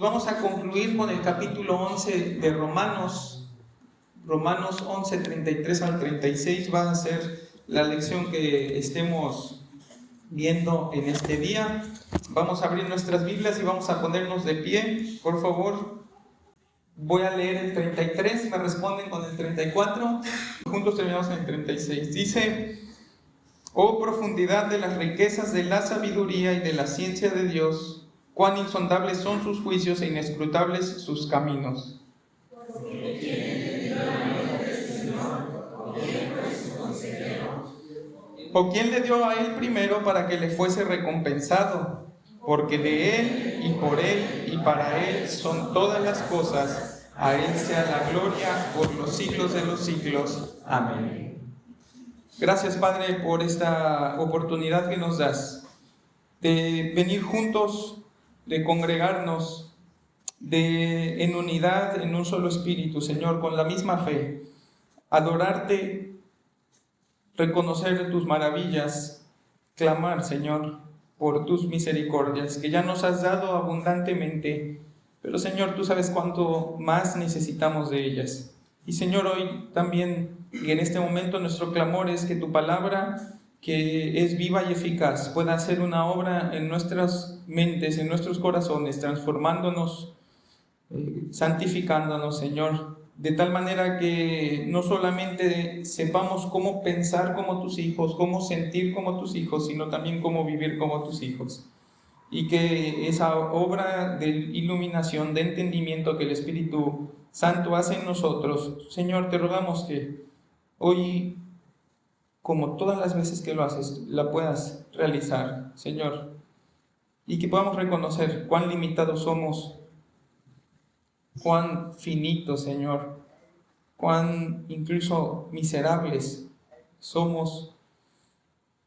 Vamos a concluir con el capítulo 11 de Romanos. Romanos 11, 33 al 36 va a ser la lección que estemos viendo en este día. Vamos a abrir nuestras Biblias y vamos a ponernos de pie, por favor. Voy a leer el 33, me responden con el 34. Juntos terminamos en el 36. Dice: Oh profundidad de las riquezas de la sabiduría y de la ciencia de Dios, cuán insondables son sus juicios e inescrutables sus caminos. ¿O quién le dio a él primero para que le fuese recompensado? Porque de él y por él y para él son todas las cosas. A él sea la gloria por los siglos de los siglos. Amén. Gracias, Padre, por esta oportunidad que nos das de venir juntos, de congregarnos, en unidad, en un solo espíritu, Señor, con la misma fe, adorarte, reconocer tus maravillas, clamar, Señor, por tus misericordias, que ya nos has dado abundantemente, pero, Señor, tú sabes cuánto más necesitamos de ellas. Y, Señor, hoy también, y en este momento, nuestro clamor es que tu palabra, que es viva y eficaz, pueda hacer una obra en nuestras mentes, en nuestros corazones, transformándonos, santificándonos, Señor, de tal manera que no solamente sepamos cómo pensar como tus hijos, cómo sentir como tus hijos, sino también cómo vivir como tus hijos. Y que esa obra de iluminación, de entendimiento que el Espíritu Santo hace en nosotros, Señor, te rogamos que hoy, como todas las veces que lo haces, la puedas realizar, Señor, y que podamos reconocer cuán limitados somos, cuán finitos, Señor, cuán incluso miserables somos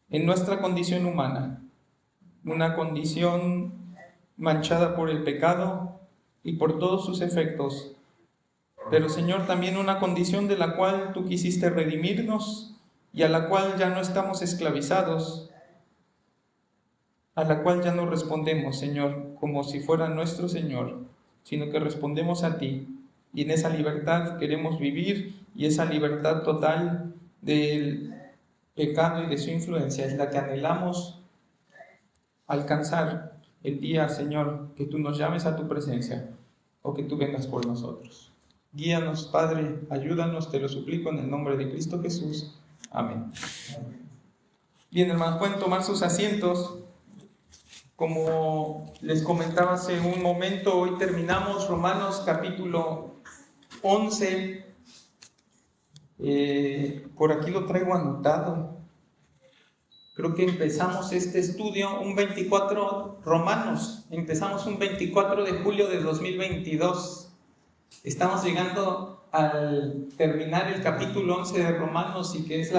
en nuestra condición humana, una condición manchada por el pecado y por todos sus efectos, pero, Señor, también una condición de la cual tú quisiste redimirnos y a la cual ya no estamos esclavizados, a la cual ya no respondemos, Señor, como si fuera nuestro Señor, sino que respondemos a ti, y en esa libertad queremos vivir, y esa libertad total del pecado y de su influencia es la que anhelamos alcanzar el día, Señor, que tú nos llames a tu presencia o que tú vengas por nosotros. Guíanos, Padre, ayúdanos, te lo suplico en el nombre de Cristo Jesús. Amén. Bien, hermanos, pueden tomar sus asientos. Como les comentaba hace un momento, hoy terminamos Romanos capítulo 11. Por aquí lo traigo anotado. Creo que empezamos este estudio un 24, Romanos, empezamos un 24 de julio de 2022. Estamos llegando al terminar el capítulo 11 de Romanos, y que es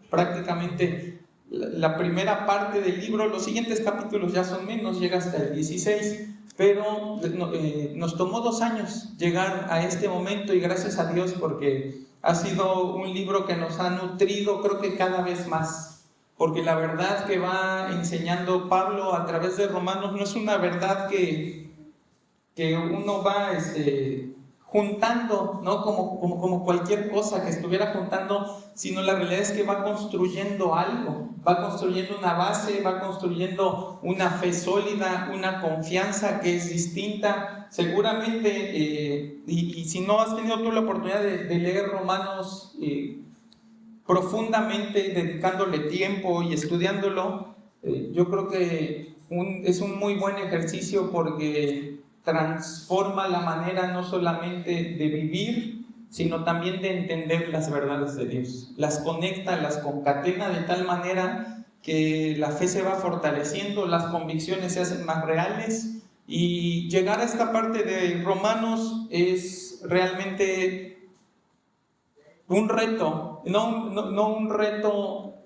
prácticamente la primera parte del libro. Los siguientes capítulos ya son menos, llega hasta el 16, pero nos tomó 2 años llegar a este momento, y gracias a Dios, porque ha sido un libro que nos ha nutrido, creo que cada vez más, porque la verdad que va enseñando Pablo a través de Romanos no es una verdad que uno va juntando, ¿no? Como cualquier cosa que estuviera juntando, sino la realidad es que va construyendo algo, va construyendo una base, va construyendo una fe sólida, una confianza que es distinta. Seguramente, y si no has tenido tú la oportunidad de leer Romanos profundamente, dedicándole tiempo y estudiándolo, yo creo que es un muy buen ejercicio, porque transforma la manera no solamente de vivir, sino también de entender las verdades de Dios. Las conecta, las concatena de tal manera que la fe se va fortaleciendo, las convicciones se hacen más reales, y llegar a esta parte de Romanos es realmente un reto, no un reto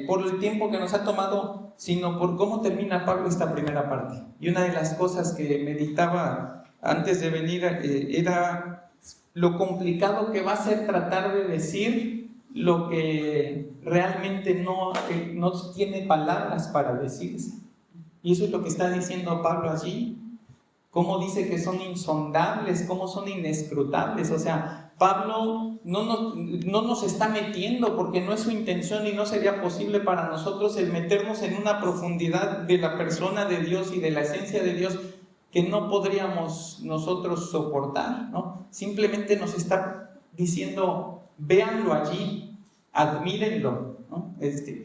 por el tiempo que nos ha tomado, sino por cómo termina Pablo esta primera parte. Y una de las cosas que meditaba antes de venir era lo complicado que va a ser tratar de decir lo que realmente no tiene palabras para decirse. Y eso es lo que está diciendo Pablo allí. cómo dice que son insondables, cómo son inescrutables. O sea, Pablo no nos está metiendo, porque no es su intención y no sería posible para nosotros el meternos en una profundidad de la persona de Dios y de la esencia de Dios que no podríamos nosotros soportar, ¿no? Simplemente nos está diciendo, véanlo allí, admírenlo, ¿no?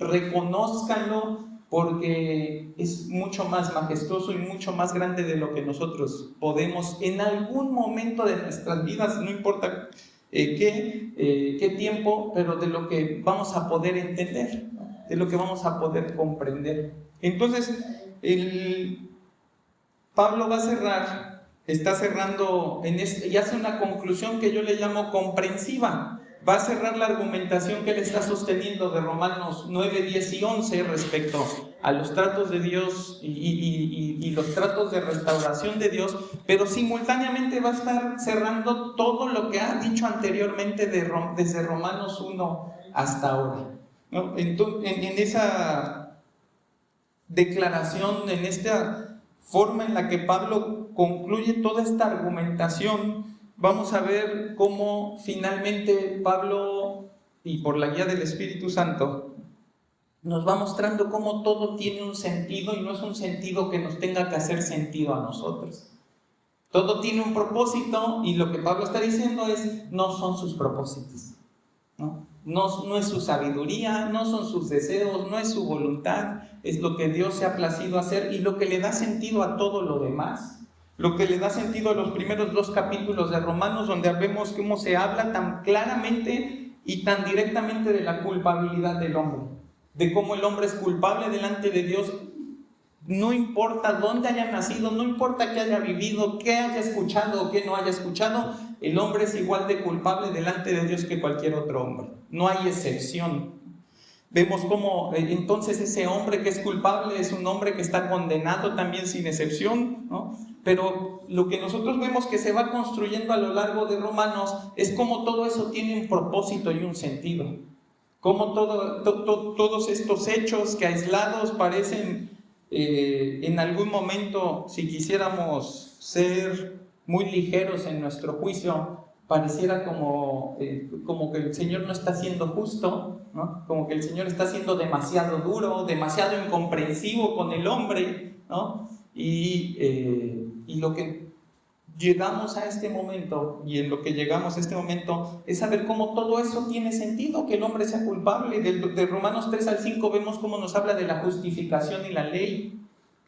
Reconózcanlo, porque es mucho más majestuoso y mucho más grande de lo que nosotros podemos en algún momento de nuestras vidas, no importa qué tiempo, pero de lo que vamos a poder entender, ¿no? De lo que vamos a poder comprender. Entonces, Pablo va a cerrar, está cerrando y hace una conclusión que yo le llamo comprensiva. Va a cerrar la argumentación que él está sosteniendo de Romanos 9, 10 y 11 respecto a los tratos de Dios y los tratos de restauración de Dios, pero simultáneamente va a estar cerrando todo lo que ha dicho anteriormente desde Romanos 1 hasta ahora, ¿no? En esa declaración, en esta forma en la que Pablo concluye toda esta argumentación, vamos a ver cómo finalmente Pablo, y por la guía del Espíritu Santo, nos va mostrando cómo todo tiene un sentido y no es un sentido que nos tenga que hacer sentido a nosotros. Todo tiene un propósito y lo que Pablo está diciendo es, no son sus propósitos, ¿no? No es su sabiduría, no son sus deseos, no es su voluntad, es lo que Dios se ha placido hacer y lo que le da sentido a todo lo demás. Lo que le da sentido a los primeros 2 capítulos de Romanos, donde vemos cómo se habla tan claramente y tan directamente de la culpabilidad del hombre, de cómo el hombre es culpable delante de Dios, no importa dónde haya nacido, no importa qué haya vivido, qué haya escuchado o qué no haya escuchado, el hombre es igual de culpable delante de Dios que cualquier otro hombre, no hay excepción. Vemos cómo entonces ese hombre que es culpable es un hombre que está condenado también sin excepción, ¿no? Pero lo que nosotros vemos que se va construyendo a lo largo de Romanos es cómo todo eso tiene un propósito y un sentido. Cómo todos estos hechos que aislados parecen en algún momento, si quisiéramos ser muy ligeros en nuestro juicio, pareciera como que el Señor no está siendo justo, ¿no? Como que el Señor está siendo demasiado duro, demasiado incomprensivo con el hombre, ¿no? Y lo que llegamos a este momento, y en lo que llegamos a este momento, es saber cómo todo eso tiene sentido, que el hombre sea culpable. De Romanos 3 al 5 vemos cómo nos habla de la justificación y la ley,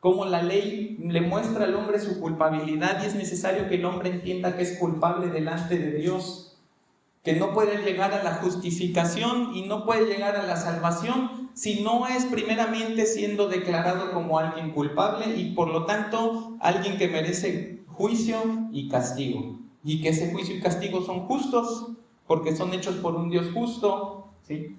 cómo la ley le muestra al hombre su culpabilidad y es necesario que el hombre entienda que es culpable delante de Dios, que no puede llegar a la justificación y no puede llegar a la salvación si no es primeramente siendo declarado como alguien culpable y por lo tanto alguien que merece juicio y castigo, y que ese juicio y castigo son justos porque son hechos por un Dios justo, ¿sí?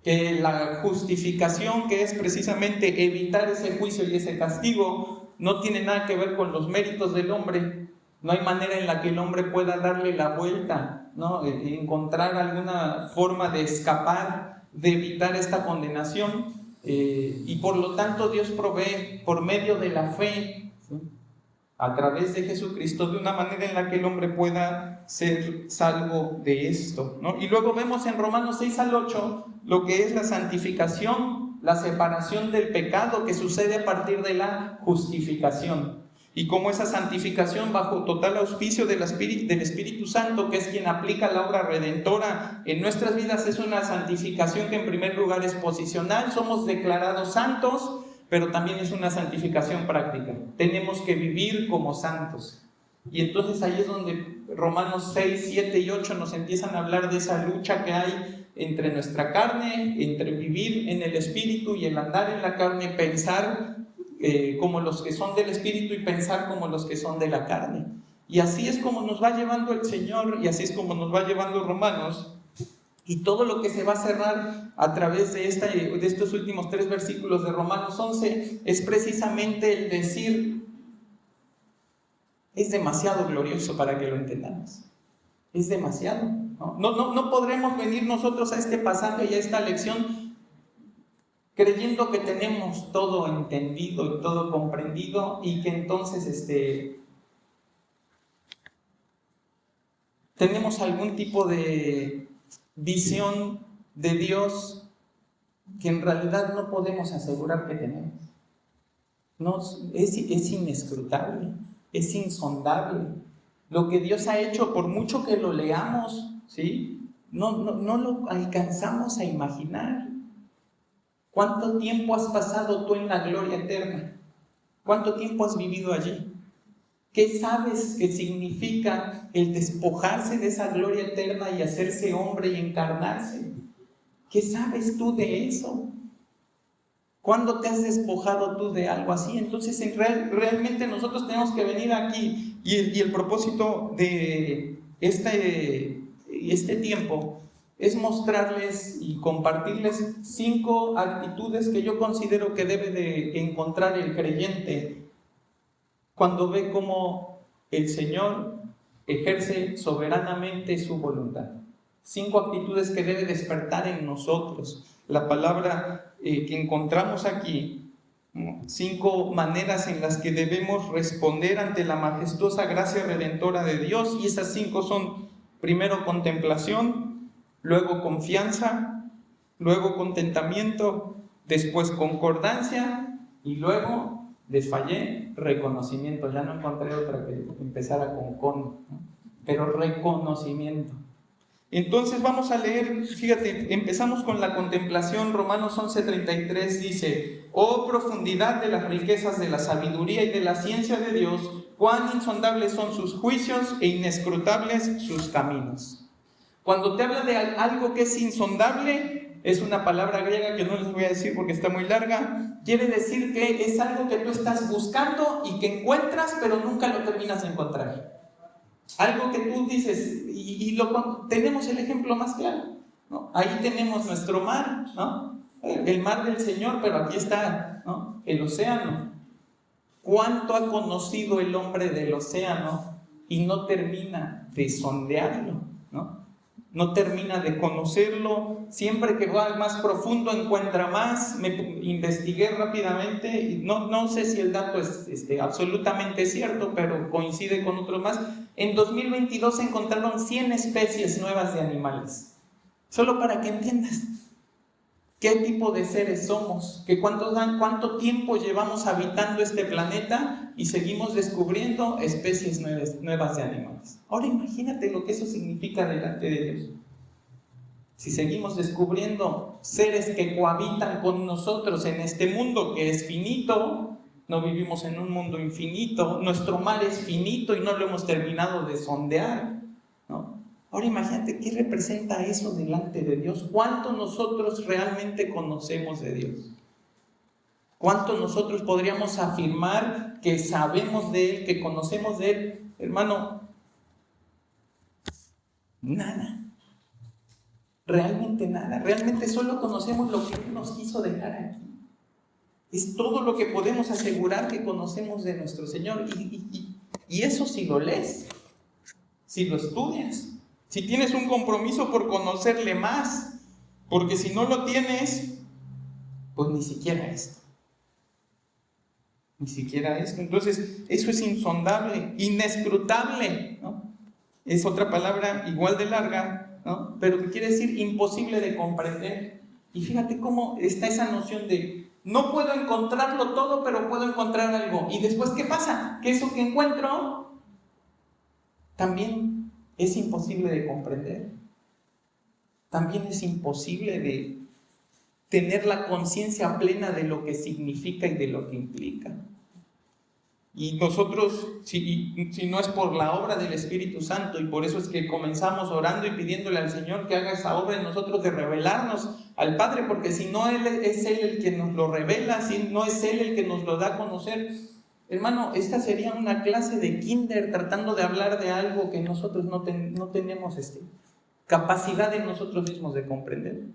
Que la justificación, que es precisamente evitar ese juicio y ese castigo, no tiene nada que ver con los méritos del hombre. No hay manera en la que el hombre pueda darle la vuelta, ¿no? Encontrar alguna forma de escapar, de evitar esta condenación, y por lo tanto Dios provee por medio de la fe, ¿sí? A través de Jesucristo, de una manera en la que el hombre pueda ser salvo de esto, ¿no? Y luego vemos en Romanos 6 al 8 lo que es la santificación, la separación del pecado que sucede a partir de la justificación. Y cómo esa santificación, bajo total auspicio del Espíritu Santo, que es quien aplica la obra redentora en nuestras vidas, es una santificación que en primer lugar es posicional, somos declarados santos, pero también es una santificación práctica. Tenemos que vivir como santos. Y entonces ahí es donde Romanos 6, 7 y 8 nos empiezan a hablar de esa lucha que hay entre nuestra carne, entre vivir en el Espíritu y el andar en la carne, pensar como los que son del Espíritu y pensar como los que son de la carne. Y así es como nos va llevando el Señor y así es como nos va llevando Romanos. Y todo lo que se va a cerrar a través de estos últimos 3 versículos de Romanos 11 es precisamente el decir, es demasiado glorioso para que lo entendamos. Es demasiado. No podremos venir nosotros a este pasaje y a esta lección creyendo que tenemos todo entendido y todo comprendido y que entonces ¿Tenemos algún tipo de visión de Dios que en realidad no podemos asegurar que tenemos? No, es inescrutable, es insondable. Lo que Dios ha hecho, por mucho que lo leamos, ¿sí? No lo alcanzamos a imaginar. ¿Cuánto tiempo has pasado tú en la gloria eterna? ¿Cuánto tiempo has vivido allí? ¿Qué sabes que significa el despojarse de esa gloria eterna y hacerse hombre y encarnarse? ¿Qué sabes tú de eso? ¿Cuándo te has despojado tú de algo así? Entonces, realmente nosotros tenemos que venir aquí y el propósito de este tiempo es mostrarles y compartirles 5 actitudes que yo considero que debe de encontrar el creyente cuando ve cómo el Señor ejerce soberanamente su voluntad. 5 actitudes que debe despertar en nosotros. La palabra que encontramos aquí, 5 maneras en las que debemos responder ante la majestuosa gracia redentora de Dios, y esas 5 son: primero contemplación, luego confianza, luego contentamiento, después concordancia y luego, les fallé, reconocimiento. Ya no encontré otra que empezara con, ¿no? Pero reconocimiento. Entonces vamos a leer, fíjate, empezamos con la contemplación. Romanos 11:33 dice: oh profundidad de las riquezas de la sabiduría y de la ciencia de Dios, cuán insondables son sus juicios e inescrutables sus caminos. Cuando te habla de algo que es insondable, es una palabra griega que no les voy a decir porque está muy larga. Quiere decir que es algo que tú estás buscando y que encuentras, pero nunca lo terminas de encontrar. Algo que tú dices, tenemos el ejemplo más claro, ¿no? Ahí tenemos nuestro mar, ¿no? El mar del Señor, pero aquí está, ¿no? El océano. ¿Cuánto ha conocido el hombre del océano y no termina de sondearlo, ¿no? No termina de conocerlo? Siempre que va al más profundo encuentra más. Me investigué rápidamente y no sé si el dato es absolutamente cierto, pero coincide con otros más. En 2022 se encontraron 100 especies nuevas de animales. Solo para que entiendas qué tipo de seres somos, que cuánto tiempo llevamos habitando este planeta y seguimos descubriendo especies nuevas de animales. Ahora imagínate lo que eso significa delante de Dios. Si seguimos descubriendo seres que cohabitan con nosotros en este mundo que es finito, no vivimos en un mundo infinito, nuestro mar es finito y no lo hemos terminado de sondear, ¿no? Ahora imagínate qué representa eso delante de Dios. ¿Cuánto nosotros realmente conocemos de Dios? ¿Cuánto nosotros podríamos afirmar que sabemos de Él, que conocemos de Él? Hermano, nada. Realmente nada. Realmente solo conocemos lo que Él nos quiso dejar aquí. Es todo lo que podemos asegurar que conocemos de nuestro Señor. Y eso si lo lees, si lo estudias, si tienes un compromiso por conocerle más, porque si no lo tienes, pues ni siquiera esto. Ni siquiera esto. Entonces, eso es insondable, inescrutable, ¿no? Es otra palabra igual de larga, ¿no? Pero que quiere decir imposible de comprender. Y fíjate cómo está esa noción de no puedo encontrarlo todo, pero puedo encontrar algo. Y después, ¿qué pasa? Que eso que encuentro también es imposible de comprender. También es imposible de tener la conciencia plena de lo que significa y de lo que implica. Y nosotros, si no es por la obra del Espíritu Santo, y por eso es que comenzamos orando y pidiéndole al Señor que haga esa obra en nosotros de revelarnos al Padre, porque si no es Él el que nos lo revela, si no es Él el que nos lo da a conocer, hermano, esta sería una clase de kinder tratando de hablar de algo que nosotros no tenemos capacidad en nosotros mismos de comprender.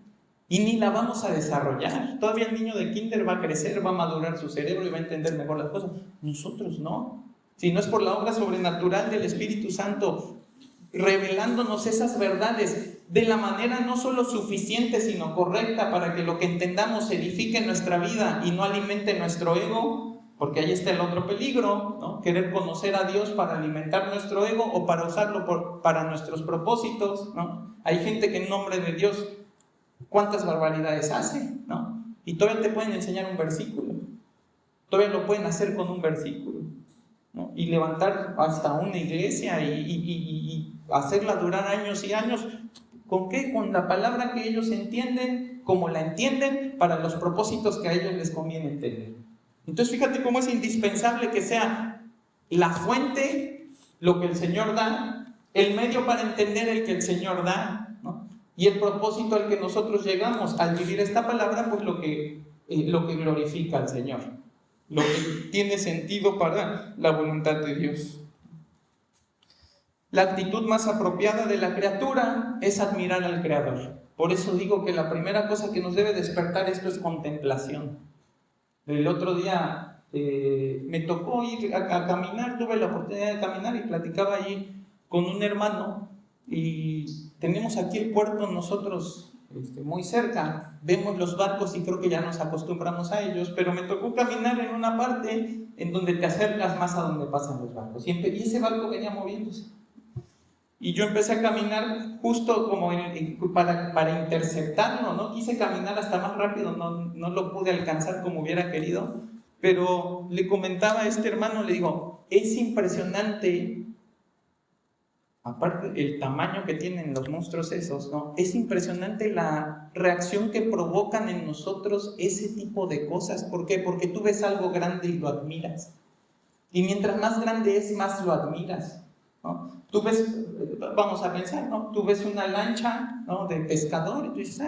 Y ni la vamos a desarrollar. Todavía el niño de kinder va a crecer, va a madurar su cerebro y va a entender mejor las cosas. Nosotros no. Si no es por la obra sobrenatural del Espíritu Santo, revelándonos esas verdades de la manera no solo suficiente, sino correcta, para que lo que entendamos edifique nuestra vida y no alimente nuestro ego, Porque ahí está el otro peligro, ¿no? Querer conocer a Dios para alimentar nuestro ego o para usarlo para nuestros propósitos, ¿no? Hay gente que en nombre de Dios, ¿cuántas barbaridades hace, ¿no? Y todavía te pueden enseñar un versículo. Todavía lo pueden hacer con un versículo, ¿no? Y levantar hasta una iglesia y hacerla durar años y años. ¿Con qué? Con la palabra que ellos entienden, como la entienden, para los propósitos que a ellos les conviene entender. Entonces fíjate cómo es indispensable que sea la fuente lo que el Señor da, el medio para entender el que el Señor da, ¿no? Y el propósito al que nosotros llegamos al vivir esta palabra, pues lo que glorifica al Señor, lo que tiene sentido para la voluntad de Dios. La actitud más apropiada de la criatura es admirar al Creador. Por eso digo que la primera cosa que nos debe despertar esto es contemplación. El otro día me tocó ir a caminar, tuve la oportunidad de caminar y platicaba allí con un hermano y tenemos aquí el puerto nosotros muy cerca, vemos los barcos y creo que ya nos acostumbramos a ellos, pero me tocó caminar en una parte en donde te acercas más a donde pasan los barcos y ese barco venía moviéndose. Y yo empecé a caminar justo como para interceptarlo, no quise caminar hasta más rápido, no lo pude alcanzar como hubiera querido, pero le comentaba a este hermano, le digo, es impresionante, aparte el tamaño que tienen los monstruos esos, ¿no? Es impresionante la reacción que provocan en nosotros ese tipo de cosas. ¿Por qué? Porque tú ves algo grande y lo admiras. Y mientras más grande es, más lo admiras, ¿no? Tú ves, vamos a pensar, ¿no? Tú ves una lancha, ¿no?, de pescador y tú dices,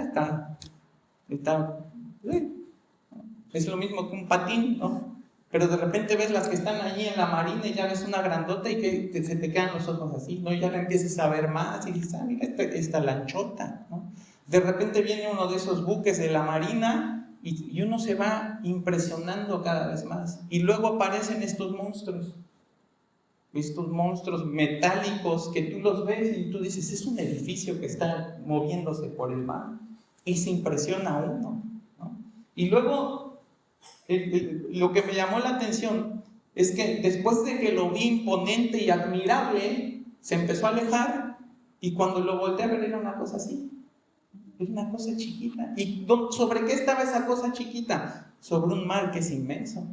es lo mismo que un patín, ¿no? Pero de repente ves las que están allí en la marina y ya ves una grandota y que se te quedan los ojos así, ¿no? Y ya la empiezas a ver más y dices, mira esta lanchota, ¿no? De repente viene uno de esos buques de la marina y uno se va impresionando cada vez más. Y luego aparecen estos monstruos metálicos que tú los ves y tú dices, es un edificio que está moviéndose por el mar, y se impresiona a uno, ¿no? Y luego lo que me llamó la atención es que después de que lo vi imponente y admirable, se empezó a alejar, y cuando lo volteé a ver era una cosa así, era una cosa chiquita. ¿Y sobre qué estaba esa cosa chiquita? Sobre un mar que es inmenso.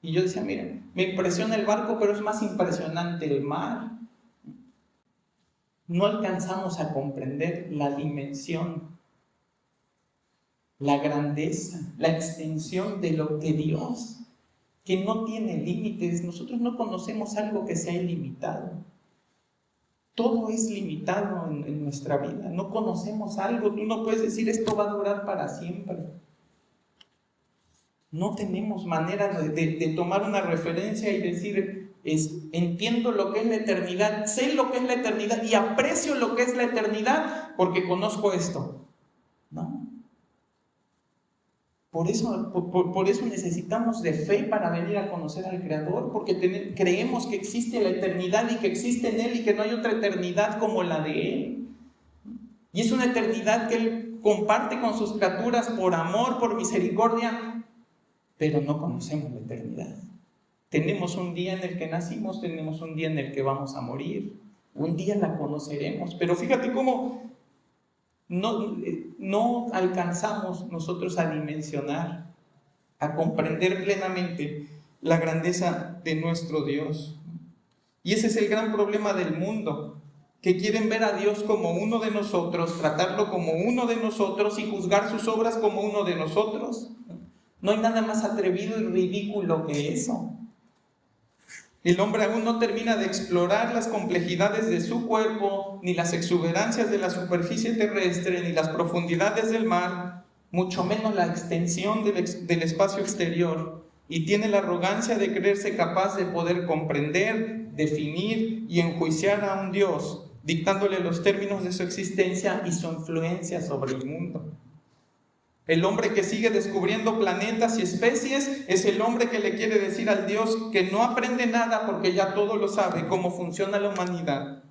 Y yo decía, miren, me impresiona el barco, pero es más impresionante el mar. No alcanzamos a comprender la dimensión, la grandeza, la extensión de lo que Dios, que no tiene límites. Nosotros no conocemos algo que sea ilimitado. Todo es limitado en nuestra vida. No conocemos algo. Tú no puedes decir, esto va a durar para siempre. No tenemos manera de tomar una referencia y decir, entiendo lo que es la eternidad, sé lo que es la eternidad y aprecio lo que es la eternidad porque conozco esto. ¿No? Por eso necesitamos de fe para venir a conocer al Creador, porque creemos que existe la eternidad y que existe en Él y que no hay otra eternidad como la de Él. Y es una eternidad que Él comparte con sus criaturas por amor, por misericordia, pero no conocemos la eternidad. Tenemos un día en el que nacimos, tenemos un día en el que vamos a morir, un día la conoceremos, pero fíjate cómo no alcanzamos nosotros a dimensionar, a comprender plenamente la grandeza de nuestro Dios. Y ese es el gran problema del mundo, que quieren ver a Dios como uno de nosotros, tratarlo como uno de nosotros y juzgar sus obras como uno de nosotros. No hay nada más atrevido y ridículo que eso. El hombre aún no termina de explorar las complejidades de su cuerpo, ni las exuberancias de la superficie terrestre, ni las profundidades del mar, mucho menos la extensión del espacio exterior, y tiene la arrogancia de creerse capaz de poder comprender, definir y enjuiciar a un Dios, dictándole los términos de su existencia y su influencia sobre el mundo. El hombre que sigue descubriendo planetas y especies es el hombre que le quiere decir al Dios que no aprende nada porque ya todo lo sabe, cómo funciona la humanidad.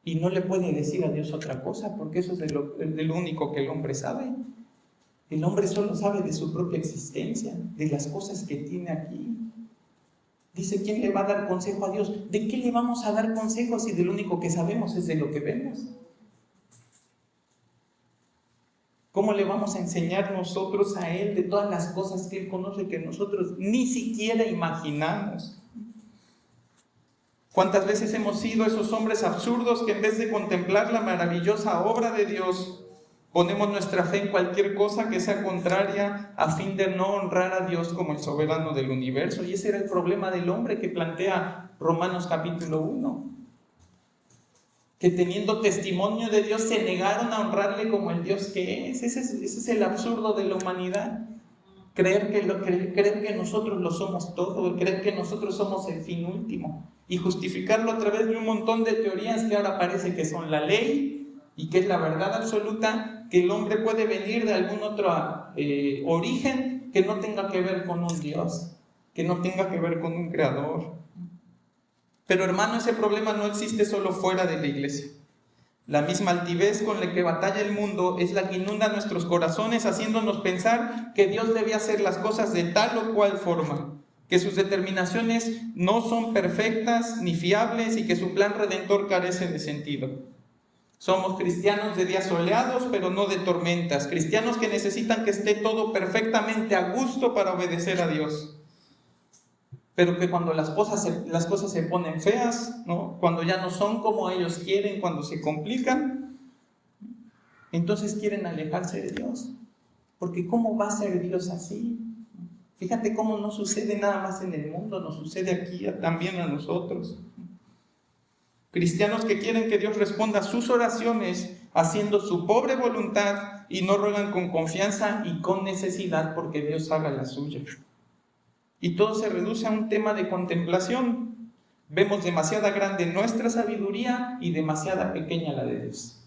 Y no le puede decir a Dios otra cosa porque eso es de lo único que el hombre sabe. El hombre solo sabe de su propia existencia, de las cosas que tiene aquí. Dice, ¿quién le va a dar consejo a Dios? ¿De qué le vamos a dar consejo si de lo único que sabemos es de lo que vemos? ¿Cómo le vamos a enseñar nosotros a Él de todas las cosas que Él conoce que nosotros ni siquiera imaginamos? ¿Cuántas veces hemos sido esos hombres absurdos que en vez de contemplar la maravillosa obra de Dios, ponemos nuestra fe en cualquier cosa que sea contraria a fin de no honrar a Dios como el soberano del universo? Y ese era el problema del hombre que plantea Romanos capítulo 1. Que teniendo testimonio de Dios se negaron a honrarle como el Dios que es. Ese es el absurdo de la humanidad. Creer que nosotros lo somos todo, creer que nosotros somos el fin último y justificarlo a través de un montón de teorías que ahora parece que son la ley y que es la verdad absoluta, que el hombre puede venir de algún otro origen que no tenga que ver con un Dios, que no tenga que ver con un creador. Pero hermano, ese problema no existe solo fuera de la iglesia. La misma altivez con la que batalla el mundo es la que inunda nuestros corazones, haciéndonos pensar que Dios debe hacer las cosas de tal o cual forma, que sus determinaciones no son perfectas ni fiables y que su plan redentor carece de sentido. Somos cristianos de días soleados, pero no de tormentas, cristianos que necesitan que esté todo perfectamente a gusto para obedecer a Dios. Pero que cuando las cosas se ponen feas, ¿no? Cuando ya no son como ellos quieren, cuando se complican, entonces quieren alejarse de Dios. Porque ¿cómo va a ser Dios así? Fíjate cómo no sucede nada más en el mundo, nos sucede aquí también a nosotros. Cristianos que quieren que Dios responda a sus oraciones haciendo su pobre voluntad y no ruegan con confianza y con necesidad porque Dios haga la suya. Y todo se reduce a un tema de contemplación. Vemos demasiada grande nuestra sabiduría y demasiada pequeña la de Dios.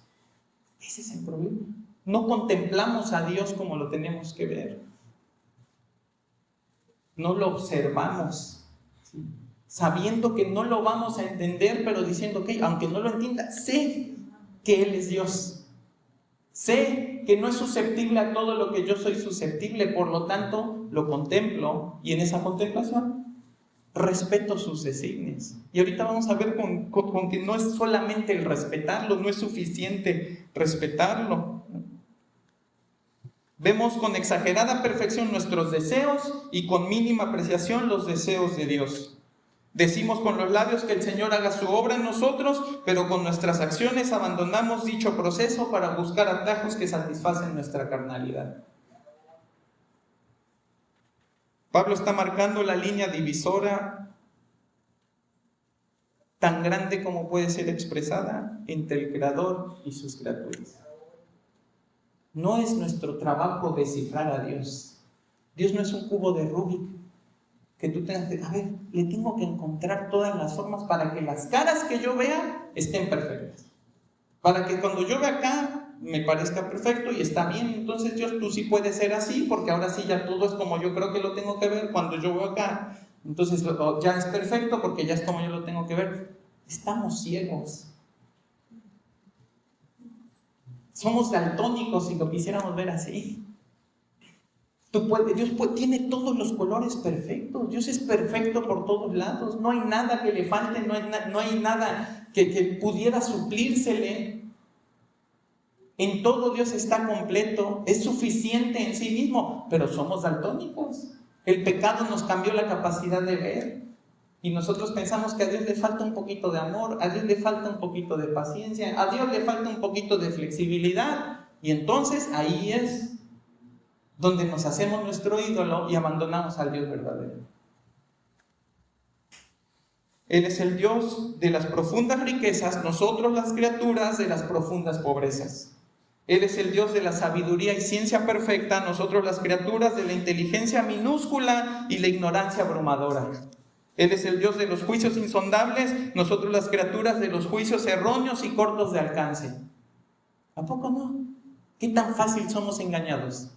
Ese es el problema. No contemplamos a Dios como lo tenemos que ver. No lo observamos, ¿sí? Sabiendo que no lo vamos a entender, pero diciendo que, aunque no lo entienda, sé que Él es Dios. Sé que no es susceptible a todo lo que yo soy susceptible, por lo tanto, lo contemplo y en esa contemplación respeto sus designios. Y ahorita vamos a ver con que no es solamente el respetarlo, no es suficiente respetarlo. Vemos con exagerada perfección nuestros deseos y con mínima apreciación los deseos de Dios. Decimos con los labios que el Señor haga su obra en nosotros, pero con nuestras acciones abandonamos dicho proceso para buscar atajos que satisfacen nuestra carnalidad. Pablo está marcando la línea divisora tan grande como puede ser expresada entre el Creador y sus criaturas. No es nuestro trabajo descifrar a Dios. Dios no es un cubo de Rubik que tú tengas que, le tengo que encontrar todas las formas para que las caras que yo vea estén perfectas. Para que cuando yo vea acá me parezca perfecto y está bien, entonces Dios, tú sí puedes ser así, porque ahora sí ya todo es como yo creo que lo tengo que ver cuando yo veo acá. Entonces ya es perfecto porque ya es como yo lo tengo que ver. Estamos ciegos. Somos daltónicos si lo quisiéramos ver así. Dios tiene todos los colores perfectos. Dios es perfecto por todos lados. No hay nada que le falte, no hay nada que pudiera suplírsele. En todo Dios está completo, es suficiente en sí mismo, pero somos daltónicos. El pecado nos cambió la capacidad de ver. Y nosotros pensamos que a Dios le falta un poquito de amor, a Dios le falta un poquito de paciencia, a Dios le falta un poquito de flexibilidad. Y entonces ahí es donde nos hacemos nuestro ídolo y abandonamos al Dios verdadero. Él es el Dios de las profundas riquezas, nosotros las criaturas de las profundas pobrezas. Él es el Dios de la sabiduría y ciencia perfecta, nosotros las criaturas de la inteligencia minúscula y la ignorancia abrumadora. Él es el Dios de los juicios insondables, nosotros las criaturas de los juicios erróneos y cortos de alcance. ¿A poco no? ¿Qué tan fácil somos engañados?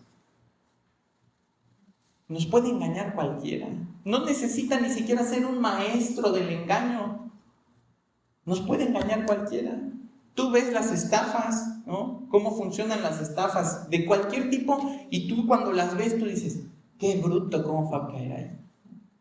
Nos puede engañar cualquiera. No necesita ni siquiera ser un maestro del engaño. Nos puede engañar cualquiera. Tú ves las estafas, ¿no? Cómo funcionan las estafas de cualquier tipo, y tú cuando las ves, tú dices, qué bruto, cómo fue a caer ahí.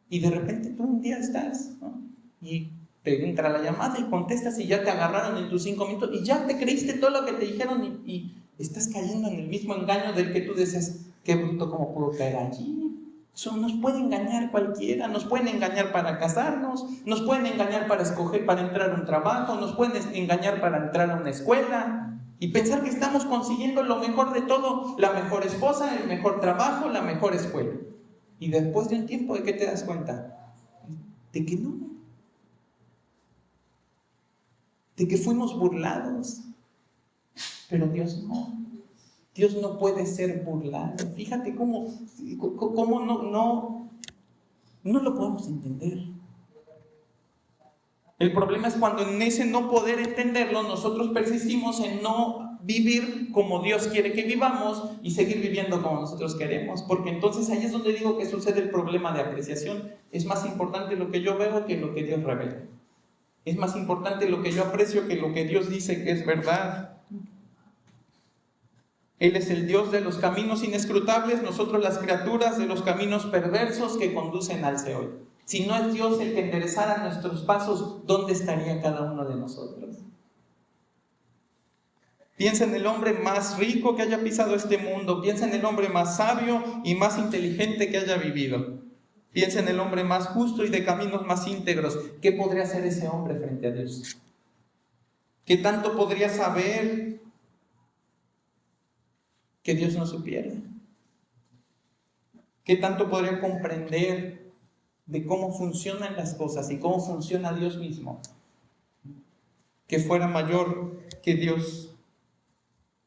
Y de repente tú un día estás, ¿no? Y te entra la llamada y contestas y ya te agarraron en tus 5 minutos y ya te creíste todo lo que te dijeron y estás cayendo en el mismo engaño del que tú dices, qué bruto, cómo puedo caer allí. Eso nos puede engañar cualquiera, nos pueden engañar para casarnos, nos pueden engañar para escoger, para entrar a un trabajo, nos pueden engañar para entrar a una escuela y pensar que estamos consiguiendo lo mejor de todo, la mejor esposa, el mejor trabajo, la mejor escuela. Y después de un tiempo, ¿de qué te das cuenta? De que no, de que fuimos burlados, pero Dios no. Dios no puede ser burlado. Fíjate cómo no lo podemos entender. El problema es cuando en ese no poder entenderlo, nosotros persistimos en no vivir como Dios quiere que vivamos y seguir viviendo como nosotros queremos. Porque entonces ahí es donde digo que sucede el problema de apreciación. Es más importante lo que yo veo que lo que Dios revela. Es más importante lo que yo aprecio que lo que Dios dice que es verdad. Él es el Dios de los caminos inescrutables, nosotros las criaturas de los caminos perversos que conducen al Seol. Si no es Dios el que enderezara nuestros pasos, ¿dónde estaría cada uno de nosotros? Piensa en el hombre más rico que haya pisado este mundo, piensa en el hombre más sabio y más inteligente que haya vivido. Piensa en el hombre más justo y de caminos más íntegros. ¿Qué podría hacer ese hombre frente a Dios? ¿Qué tanto podría saber que Dios no supiera? ¿Qué tanto podría comprender de cómo funcionan las cosas y cómo funciona Dios mismo? Que fuera mayor que Dios.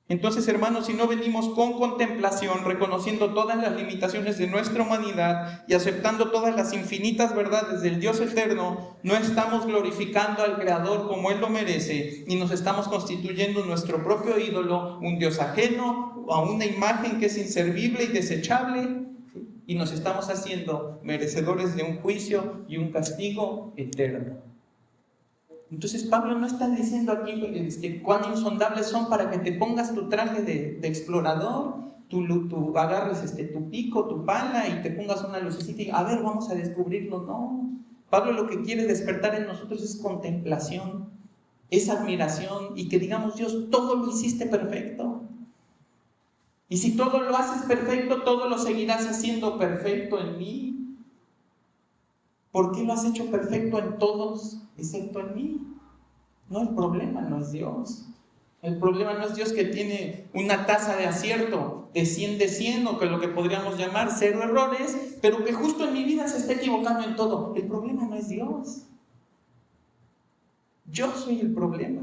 Entonces, hermanos, si no venimos con contemplación, reconociendo todas las limitaciones de nuestra humanidad y aceptando todas las infinitas verdades del Dios eterno, no estamos glorificando al Creador como Él lo merece y nos estamos constituyendo nuestro propio ídolo, un Dios ajeno, a una imagen que es inservible y desechable, y nos estamos haciendo merecedores de un juicio y un castigo eterno. Entonces Pablo no está diciendo aquí cuán insondables son para que te pongas tu traje de explorador, tú agarres tu pico, tu pala y te pongas una lucecita y a ver, vamos a descubrirlo. No, Pablo lo que quiere despertar en nosotros es contemplación, es admiración y que digamos, Dios, todo lo hiciste perfecto. Y si todo lo haces perfecto, todo lo seguirás haciendo perfecto en mí. ¿Por qué lo has hecho perfecto en todos, excepto en mí? No, el problema no es Dios. El problema no es Dios que tiene una tasa de acierto de 100 de 100, o que lo que podríamos llamar 0 errores, pero que justo en mi vida se está equivocando en todo. El problema no es Dios. Yo soy el problema.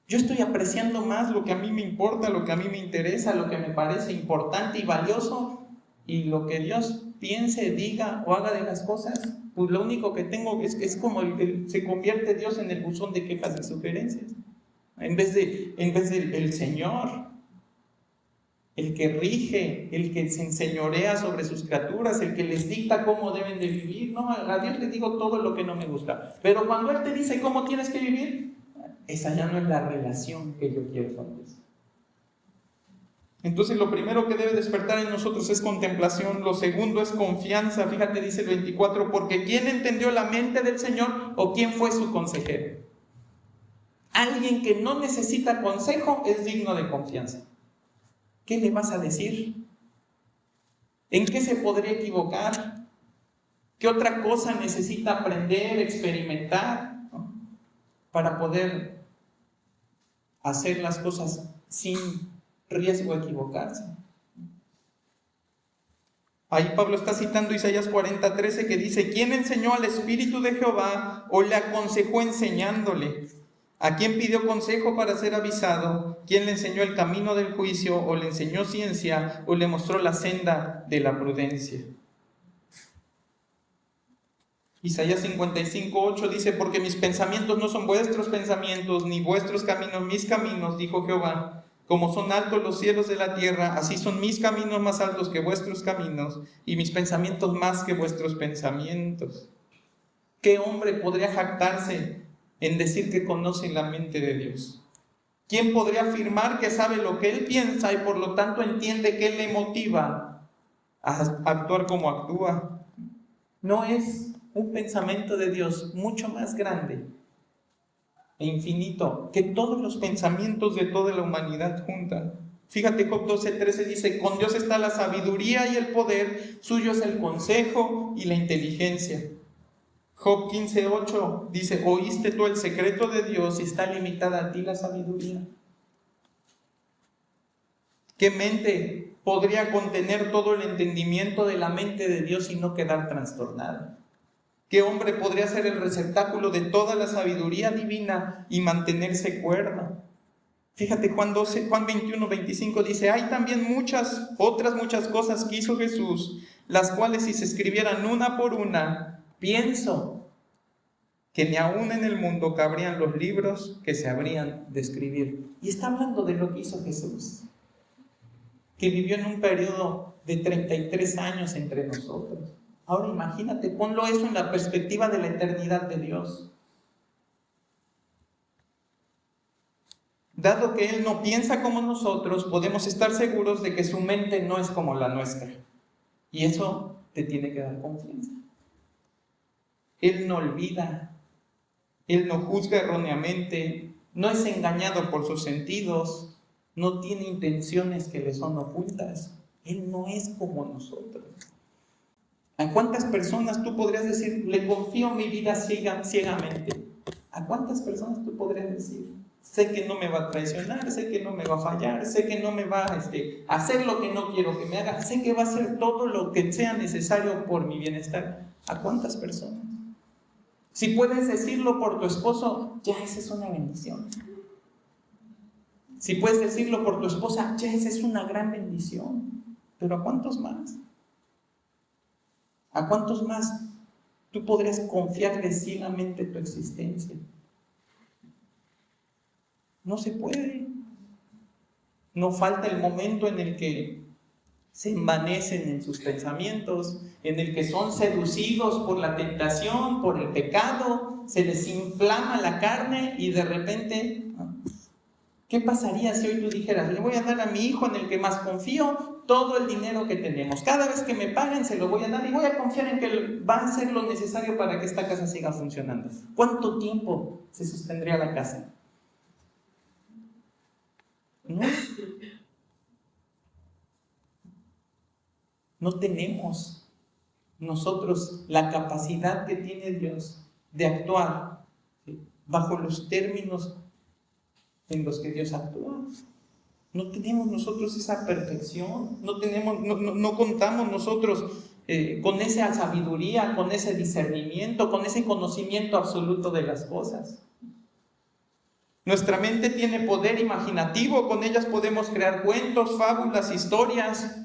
Yo estoy apreciando más lo que a mí me importa, lo que a mí me interesa, lo que me parece importante y valioso, y lo que Dios piense, diga o haga de las cosas, pues lo único que tengo es como se convierte Dios en el buzón de quejas y sugerencias, en vez del Señor, el que rige, el que se enseñorea sobre sus criaturas, el que les dicta cómo deben de vivir. No, a Dios le digo todo lo que no me gusta, pero cuando Él te dice cómo tienes que vivir, esa ya no es la relación que yo quiero con Dios. Entonces lo primero que debe despertar en nosotros es contemplación, lo segundo es confianza. Fíjate, dice el 24, porque ¿quién entendió la mente del Señor o quién fue su consejero? Alguien que no necesita consejo es digno de confianza. ¿Qué le vas a decir? ¿En qué se podría equivocar? ¿Qué otra cosa necesita aprender, experimentar, ¿no?, para poder hacer las cosas sin riesgo de equivocarse? Ahí Pablo está citando Isaías 40:13, que dice: ¿quién enseñó al Espíritu de Jehová o le aconsejó enseñándole? ¿A quién pidió consejo para ser avisado? ¿Quién le enseñó el camino del juicio o le enseñó ciencia o le mostró la senda de la prudencia? Isaías 55:8 dice: porque mis pensamientos no son vuestros pensamientos, ni vuestros caminos mis caminos, dijo Jehová. Como son altos los cielos de la tierra, así son mis caminos más altos que vuestros caminos, y mis pensamientos más que vuestros pensamientos. ¿Qué hombre podría jactarse en decir que conoce la mente de Dios? ¿Quién podría afirmar que sabe lo que Él piensa y por lo tanto entiende qué le motiva a actuar como actúa? ¿No es un pensamiento de Dios mucho más grande e infinito que todos los pensamientos de toda la humanidad junta? Fíjate, Job 12:13 dice: con Dios está la sabiduría y el poder, suyo es el consejo y la inteligencia. Job 15:8 dice: oíste tú el secreto de Dios y está limitada a ti la sabiduría. ¿Qué mente podría contener todo el entendimiento de la mente de Dios y no quedar trastornada? ¿Qué hombre podría ser el receptáculo de toda la sabiduría divina y mantenerse cuerdo? Fíjate, Juan 21:25 dice: hay también muchas cosas que hizo Jesús, las cuales si se escribieran una por una, pienso que ni aún en el mundo cabrían los libros que se habrían de escribir. Y está hablando de lo que hizo Jesús, que vivió en un periodo de 33 años entre nosotros. Ahora imagínate, ponlo eso en la perspectiva de la eternidad de Dios. Dado que Él no piensa como nosotros, podemos estar seguros de que su mente no es como la nuestra. Y eso te tiene que dar confianza. Él no olvida, Él no juzga erróneamente, no es engañado por sus sentidos, no tiene intenciones que le son ocultas. Él no es como nosotros. ¿A cuántas personas tú podrías decir: le confío mi vida ciegamente? ¿A cuántas personas tú podrías decir: sé que no me va a traicionar, sé que no me va a fallar, sé que no me va a hacer lo que no quiero que me haga, sé que va a hacer todo lo que sea necesario por mi bienestar? ¿A cuántas personas? Si puedes decirlo por tu esposo, ya esa es una bendición. Si puedes decirlo por tu esposa, ya esa es una gran bendición. Pero ¿a cuántos más? ¿A cuántos más tú podrías confiarle ciegamente tu existencia? No se puede. No falta el momento en el que se envanecen en sus pensamientos, en el que son seducidos por la tentación, por el pecado, se les inflama la carne y de repente, ¿qué pasaría si hoy tú dijeras: le voy a dar a mi hijo en el que más confío todo el dinero que tenemos, cada vez que me paguen se lo voy a dar y voy a confiar en que va a hacer lo necesario para que esta casa siga funcionando? ¿Cuánto tiempo se sostendría la casa? No tenemos nosotros la capacidad que tiene Dios de actuar, ¿sí?, bajo los términos en los que Dios actúa. No tenemos nosotros esa perfección, no contamos nosotros con esa sabiduría, con ese discernimiento, con ese conocimiento absoluto de las cosas. Nuestra mente tiene poder imaginativo, con ellas podemos crear cuentos, fábulas, historias.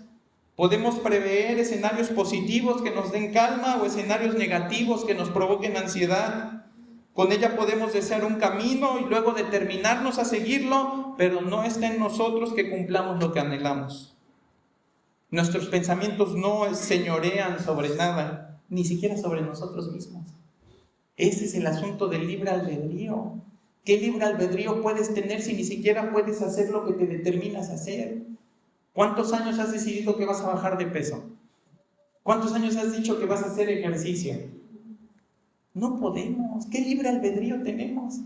Podemos prever escenarios positivos que nos den calma o escenarios negativos que nos provoquen ansiedad. Con ella podemos desear un camino y luego determinarnos a seguirlo, pero no está en nosotros que cumplamos lo que anhelamos. Nuestros pensamientos no señorean sobre nada, ni siquiera sobre nosotros mismos. Ese es el asunto del libre albedrío. ¿Qué libre albedrío puedes tener si ni siquiera puedes hacer lo que te determinas a hacer? ¿Cuántos años has decidido que vas a bajar de peso? ¿Cuántos años has dicho que vas a hacer ejercicio? No podemos. ¿Qué libre albedrío tenemos?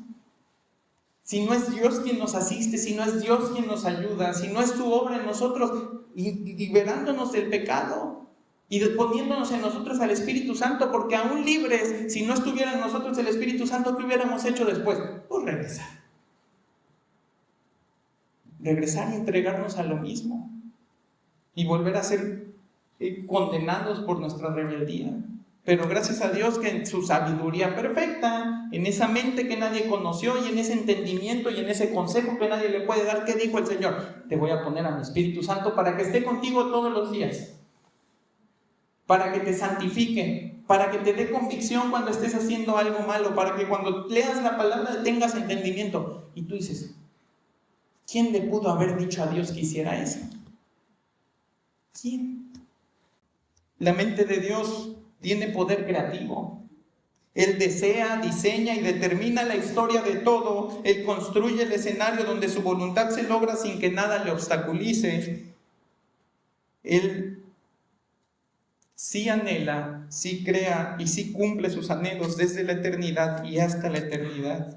Si no es Dios quien nos asiste, si no es Dios quien nos ayuda, si no es su obra en nosotros, liberándonos del pecado y poniéndonos en nosotros al Espíritu Santo, porque aún libres, si no estuviera en nosotros el Espíritu Santo, ¿qué hubiéramos hecho después? Pues regresar. Regresar y entregarnos a lo mismo. Y volver a ser condenados por nuestra rebeldía. Pero gracias a Dios que en su sabiduría perfecta, en esa mente que nadie conoció y en ese entendimiento y en ese consejo que nadie le puede dar, ¿qué dijo el Señor? Te voy a poner a mi Espíritu Santo para que esté contigo todos los días, para que te santifique, para que te dé convicción cuando estés haciendo algo malo, para que cuando leas la palabra tengas entendimiento. Y tú dices: ¿quién le pudo haber dicho a Dios que hiciera eso? ¿Quién? La mente de Dios tiene poder creativo. Él desea, diseña y determina la historia de todo. Él construye el escenario donde su voluntad se logra sin que nada le obstaculice. Él sí anhela, sí crea y sí cumple sus anhelos desde la eternidad y hasta la eternidad.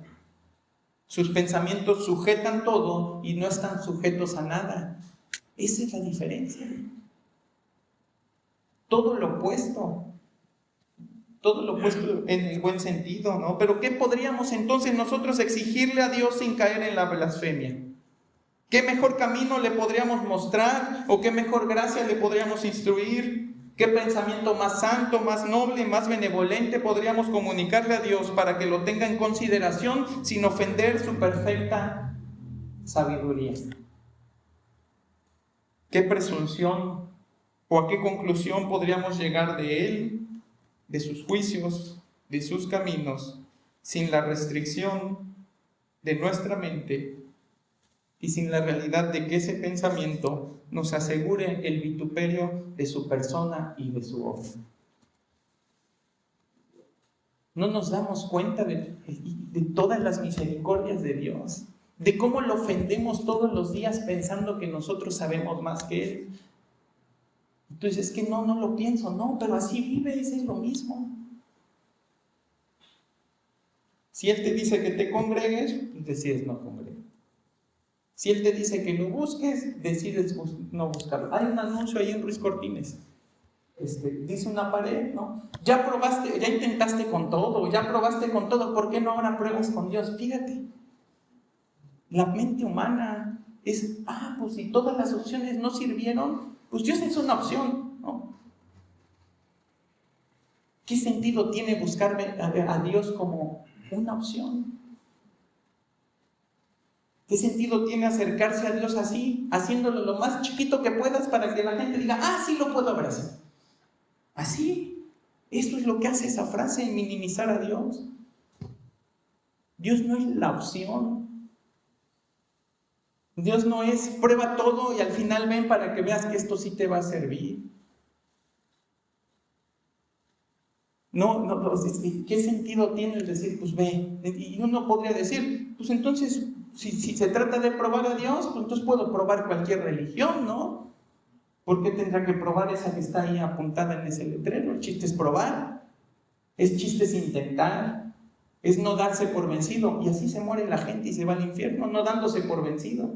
Sus pensamientos sujetan todo y no están sujetos a nada. Esa es la diferencia. Todo lo opuesto en el buen sentido, ¿no? Pero ¿qué podríamos entonces nosotros exigirle a Dios sin caer en la blasfemia? ¿Qué mejor camino le podríamos mostrar? ¿O qué mejor gracia le podríamos instruir? ¿Qué pensamiento más santo, más noble, más benevolente podríamos comunicarle a Dios para que lo tenga en consideración sin ofender su perfecta sabiduría? ¿Qué presunción o a qué conclusión podríamos llegar de Él, de sus juicios, de sus caminos, sin la restricción de nuestra mente y sin la realidad de que ese pensamiento nos asegure el vituperio de su persona y de su obra? No nos damos cuenta de todas las misericordias de Dios, de cómo lo ofendemos todos los días pensando que nosotros sabemos más que Él. Entonces es que no lo pienso, no, pero así vive, es lo mismo. Si Él te dice que te congregues, pues decides no congregar. Si Él te dice que lo busques, decides no buscarlo. Hay un anuncio ahí en Ruiz Cortines. Dice una pared, ¿no? Ya probaste, ya intentaste con todo, ya probaste con todo, ¿por qué no ahora pruebas con Dios? Fíjate, la mente humana es, pues si todas las opciones no sirvieron, pues Dios es una opción, ¿no? ¿Qué sentido tiene buscarme a Dios como una opción? ¿Qué sentido tiene acercarse a Dios así, haciéndolo lo más chiquito que puedas para que la gente diga, sí lo puedo abrazar? Así, esto es lo que hace esa frase, minimizar a Dios. Dios no es la opción. Dios no es prueba todo y al final ven para que veas que esto sí te va a servir. No, ¿qué sentido tiene el decir, pues ve? Y uno podría decir, pues entonces, si se trata de probar a Dios, pues entonces puedo probar cualquier religión, ¿no? ¿Por qué tendrá que probar esa que está ahí apuntada en ese letrero? El chiste es probar, el chiste es intentar, es no darse por vencido. Y así se muere la gente y se va al infierno, no dándose por vencido.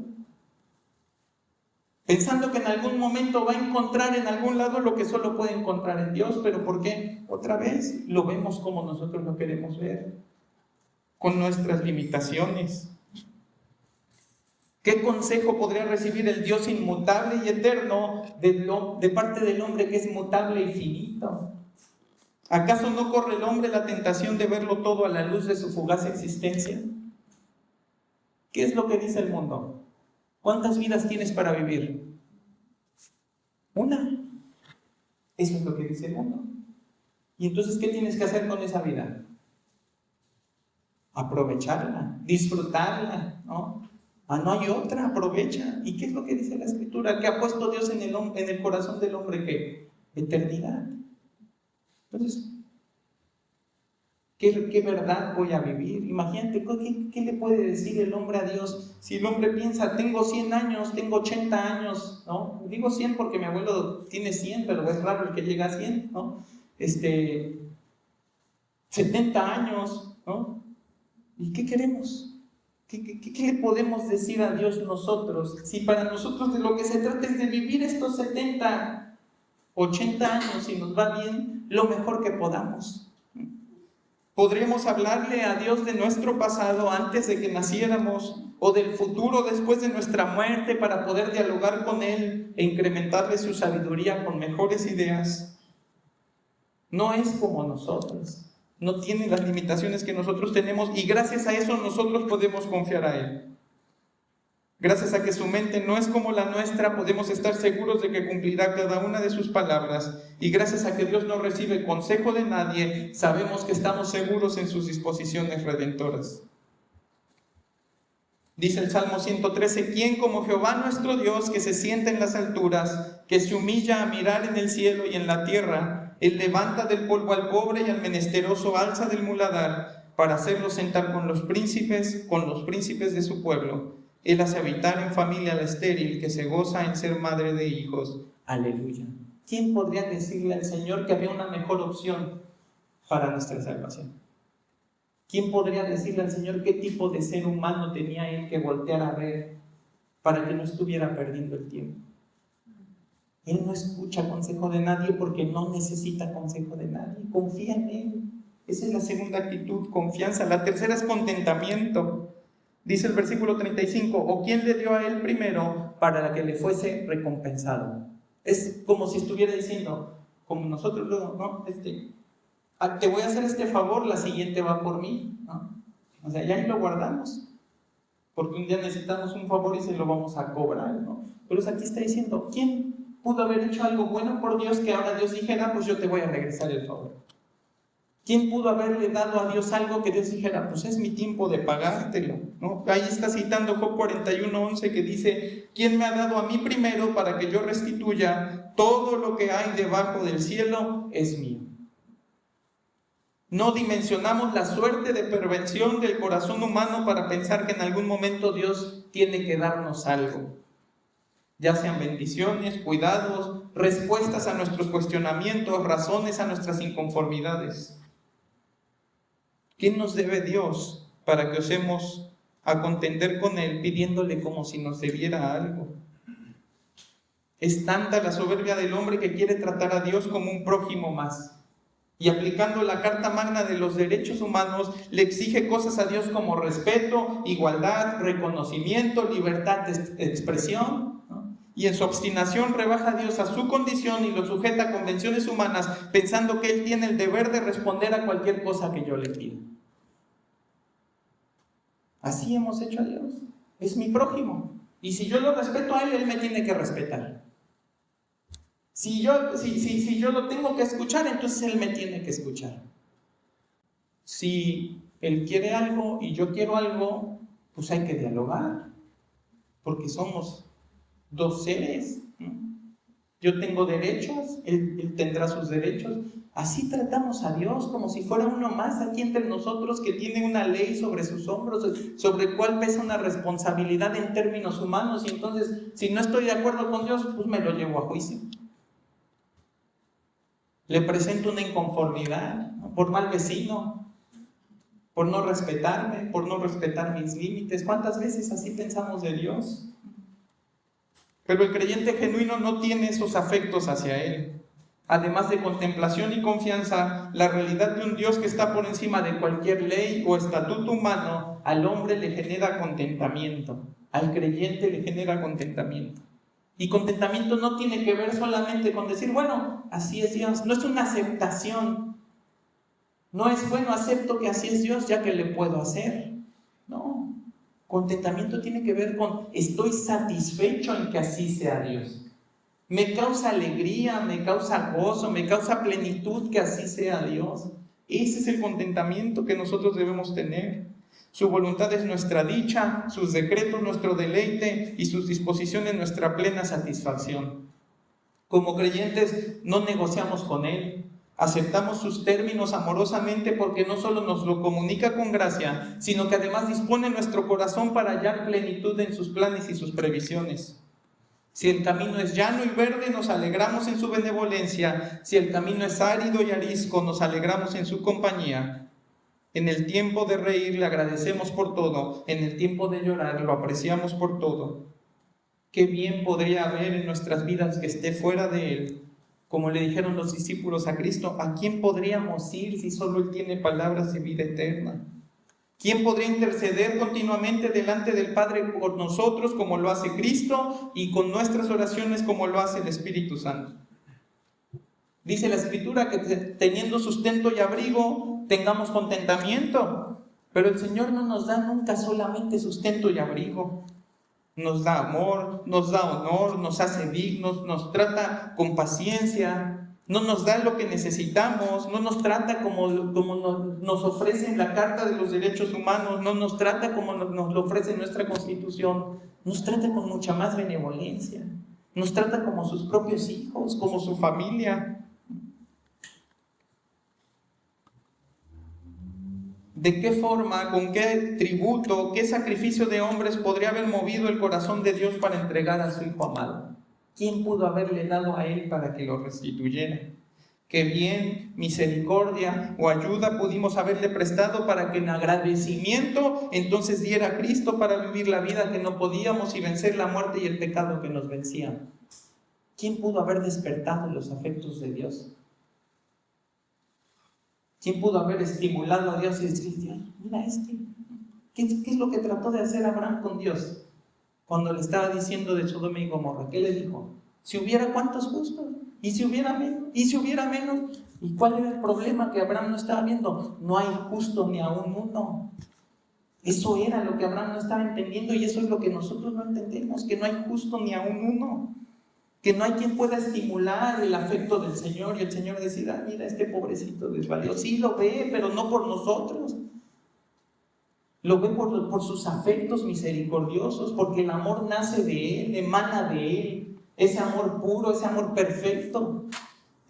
Pensando que en algún momento va a encontrar en algún lado lo que solo puede encontrar en Dios. ¿Pero por qué? Otra vez lo vemos como nosotros lo queremos ver, con nuestras limitaciones. ¿Qué consejo podría recibir el Dios inmutable y eterno de parte del hombre que es mutable y finito? ¿Acaso no corre el hombre la tentación de verlo todo a la luz de su fugaz existencia? ¿Qué es lo que dice el mundo? ¿Cuántas vidas tienes para vivir? Una. Eso es lo que dice el mundo. ¿Y entonces qué tienes que hacer con esa vida? Aprovecharla, disfrutarla, ¿no? No hay otra, aprovecha. ¿Y qué es lo que dice la Escritura? ¿Qué ha puesto Dios en el corazón del hombre? ¿Qué? Eternidad. Entonces, ¿qué verdad voy a vivir? Imagínate, ¿qué le puede decir el hombre a Dios? Si el hombre piensa, tengo 100 años, tengo 80 años, ¿no? Digo 100 porque mi abuelo tiene 100, pero es raro el que llega a 100, ¿no? 70 años, ¿no? ¿Y qué queremos? ¿Qué le podemos decir a Dios nosotros? Si para nosotros de lo que se trata es de vivir estos 70, 80 años y nos va bien, lo mejor que podamos. ¿Podremos hablarle a Dios de nuestro pasado antes de que naciéramos o del futuro después de nuestra muerte para poder dialogar con Él e incrementarle su sabiduría con mejores ideas? No es como nosotros. No tiene las limitaciones que nosotros tenemos y gracias a eso nosotros podemos confiar a Él. Gracias a que su mente no es como la nuestra, podemos estar seguros de que cumplirá cada una de sus palabras. Y gracias a que Dios no recibe consejo de nadie, sabemos que estamos seguros en sus disposiciones redentoras. Dice el Salmo 113, ¿quién como Jehová nuestro Dios, que se sienta en las alturas, que se humilla a mirar en el cielo y en la tierra, Él levanta del polvo al pobre y al menesteroso alza del muladar para hacerlo sentar con los príncipes de su pueblo. Él hace habitar en familia a la estéril que se goza en ser madre de hijos. Aleluya. ¿Quién podría decirle al Señor que había una mejor opción para nuestra salvación? ¿Quién podría decirle al Señor qué tipo de ser humano tenía Él que voltear a ver para que no estuviera perdiendo el tiempo? Él no escucha consejo de nadie porque no necesita consejo de nadie. Confía en Él. Esa es la segunda actitud, confianza. La tercera es contentamiento. Dice el versículo 35, ¿o quién le dio a Él primero para que le fuese recompensado? Es como si estuviera diciendo, como nosotros luego, ¿no? Te voy a hacer este favor, la siguiente va por mí, ¿no? O sea, ya ahí lo guardamos, porque un día necesitamos un favor y se lo vamos a cobrar, ¿no? Pero aquí está diciendo, ¿quién pudo haber hecho algo bueno por Dios que ahora Dios dijera, pues yo te voy a regresar el favor? ¿Quién pudo haberle dado a Dios algo que Dios dijera, pues es mi tiempo de pagártelo, ¿no? Ahí está citando Job 41:11 que dice, ¿quién me ha dado a mí primero para que yo restituya todo lo que hay debajo del cielo es mío? No dimensionamos la suerte de perversión del corazón humano para pensar que en algún momento Dios tiene que darnos algo. Ya sean bendiciones, cuidados, respuestas a nuestros cuestionamientos, razones a nuestras inconformidades. ¿Quién nos debe Dios para que osemos a contender con Él pidiéndole como si nos debiera algo? Es tanta la soberbia del hombre que quiere tratar a Dios como un prójimo más. Y aplicando la Carta Magna de los derechos humanos, le exige cosas a Dios como respeto, igualdad, reconocimiento, libertad de expresión, ¿no? Y en su obstinación rebaja a Dios a su condición y lo sujeta a convenciones humanas, pensando que Él tiene el deber de responder a cualquier cosa que yo le pida. Así hemos hecho a Dios. Es mi prójimo. Y si yo lo respeto a Él, Él me tiene que respetar. Si yo lo tengo que escuchar, entonces Él me tiene que escuchar. Si Él quiere algo y yo quiero algo, pues hay que dialogar, porque somos dos seres, ¿no? Yo tengo derechos, él tendrá sus derechos. Así tratamos a Dios, como si fuera uno más aquí entre nosotros que tiene una ley sobre sus hombros, sobre el cual pesa una responsabilidad en términos humanos, y entonces, si no estoy de acuerdo con Dios, pues me lo llevo a juicio. Le presento una inconformidad, ¿no? Por mal vecino, por no respetarme, por no respetar mis límites. ¿Cuántas veces así pensamos de Dios? Pero el creyente genuino no tiene esos afectos hacia Él. Además de contemplación y confianza, la realidad de un Dios que está por encima de cualquier ley o estatuto humano, al hombre le genera contentamiento, al creyente le genera contentamiento. Y contentamiento no tiene que ver solamente con decir, bueno, así es Dios. No es una aceptación. No es, bueno, acepto que así es Dios ya que le puedo hacer. No. Contentamiento tiene que ver con, estoy satisfecho en que así sea Dios. Me causa alegría, me causa gozo, me causa plenitud que así sea Dios. Ese es el contentamiento que nosotros debemos tener. Su voluntad es nuestra dicha, sus decretos nuestro deleite y sus disposiciones nuestra plena satisfacción. Como creyentes no negociamos con Él, aceptamos sus términos amorosamente porque no solo nos lo comunica con gracia, sino que además dispone nuestro corazón para hallar plenitud en sus planes y sus previsiones. Si el camino es llano y verde, nos alegramos en su benevolencia. Si el camino es árido y arisco, nos alegramos en su compañía. En el tiempo de reír le agradecemos por todo, en el tiempo de llorar lo apreciamos por todo. Qué bien podría haber en nuestras vidas que esté fuera de Él. Como le dijeron los discípulos a Cristo, ¿a quién podríamos ir si solo Él tiene palabras de vida eterna? ¿Quién podría interceder continuamente delante del Padre por nosotros como lo hace Cristo y con nuestras oraciones como lo hace el Espíritu Santo? Dice la Escritura que teniendo sustento y abrigo tengamos contentamiento, pero el Señor no nos da nunca solamente sustento y abrigo. Nos da amor, nos da honor, nos hace dignos, nos trata con paciencia, no nos da lo que necesitamos, no nos trata como nos ofrece en la Carta de los Derechos Humanos, no nos trata como nos lo ofrece nuestra Constitución, nos trata con mucha más benevolencia, nos trata como sus propios hijos, como su familia. ¿De qué forma, con qué tributo, qué sacrificio de hombres podría haber movido el corazón de Dios para entregar a su Hijo amado? ¿Quién pudo haberle dado a Él para que lo restituyera? ¿Qué bien, misericordia o ayuda pudimos haberle prestado para que en agradecimiento entonces diera a Cristo para vivir la vida que no podíamos y vencer la muerte y el pecado que nos vencían? ¿Quién pudo haber despertado los afectos de Dios? ¿Quién pudo haber estimulado a Dios y decir, Dios, mira ¿qué es lo que trató de hacer Abraham con Dios? Cuando le estaba diciendo de Sodoma y Gomorra, ¿qué le dijo? Si hubiera cuántos justos, y si hubiera menos. ¿Y cuál era el problema que Abraham no estaba viendo? No hay justo ni aún uno. Eso era lo que Abraham no estaba entendiendo y eso es lo que nosotros no entendemos, que no hay justo ni aún uno. Que no hay quien pueda estimular el afecto del Señor y el Señor decida, mira, este pobrecito desvalió. Sí lo ve, pero no por nosotros. Lo ve por sus afectos misericordiosos, porque el amor nace de Él, emana de Él. Ese amor puro, ese amor perfecto,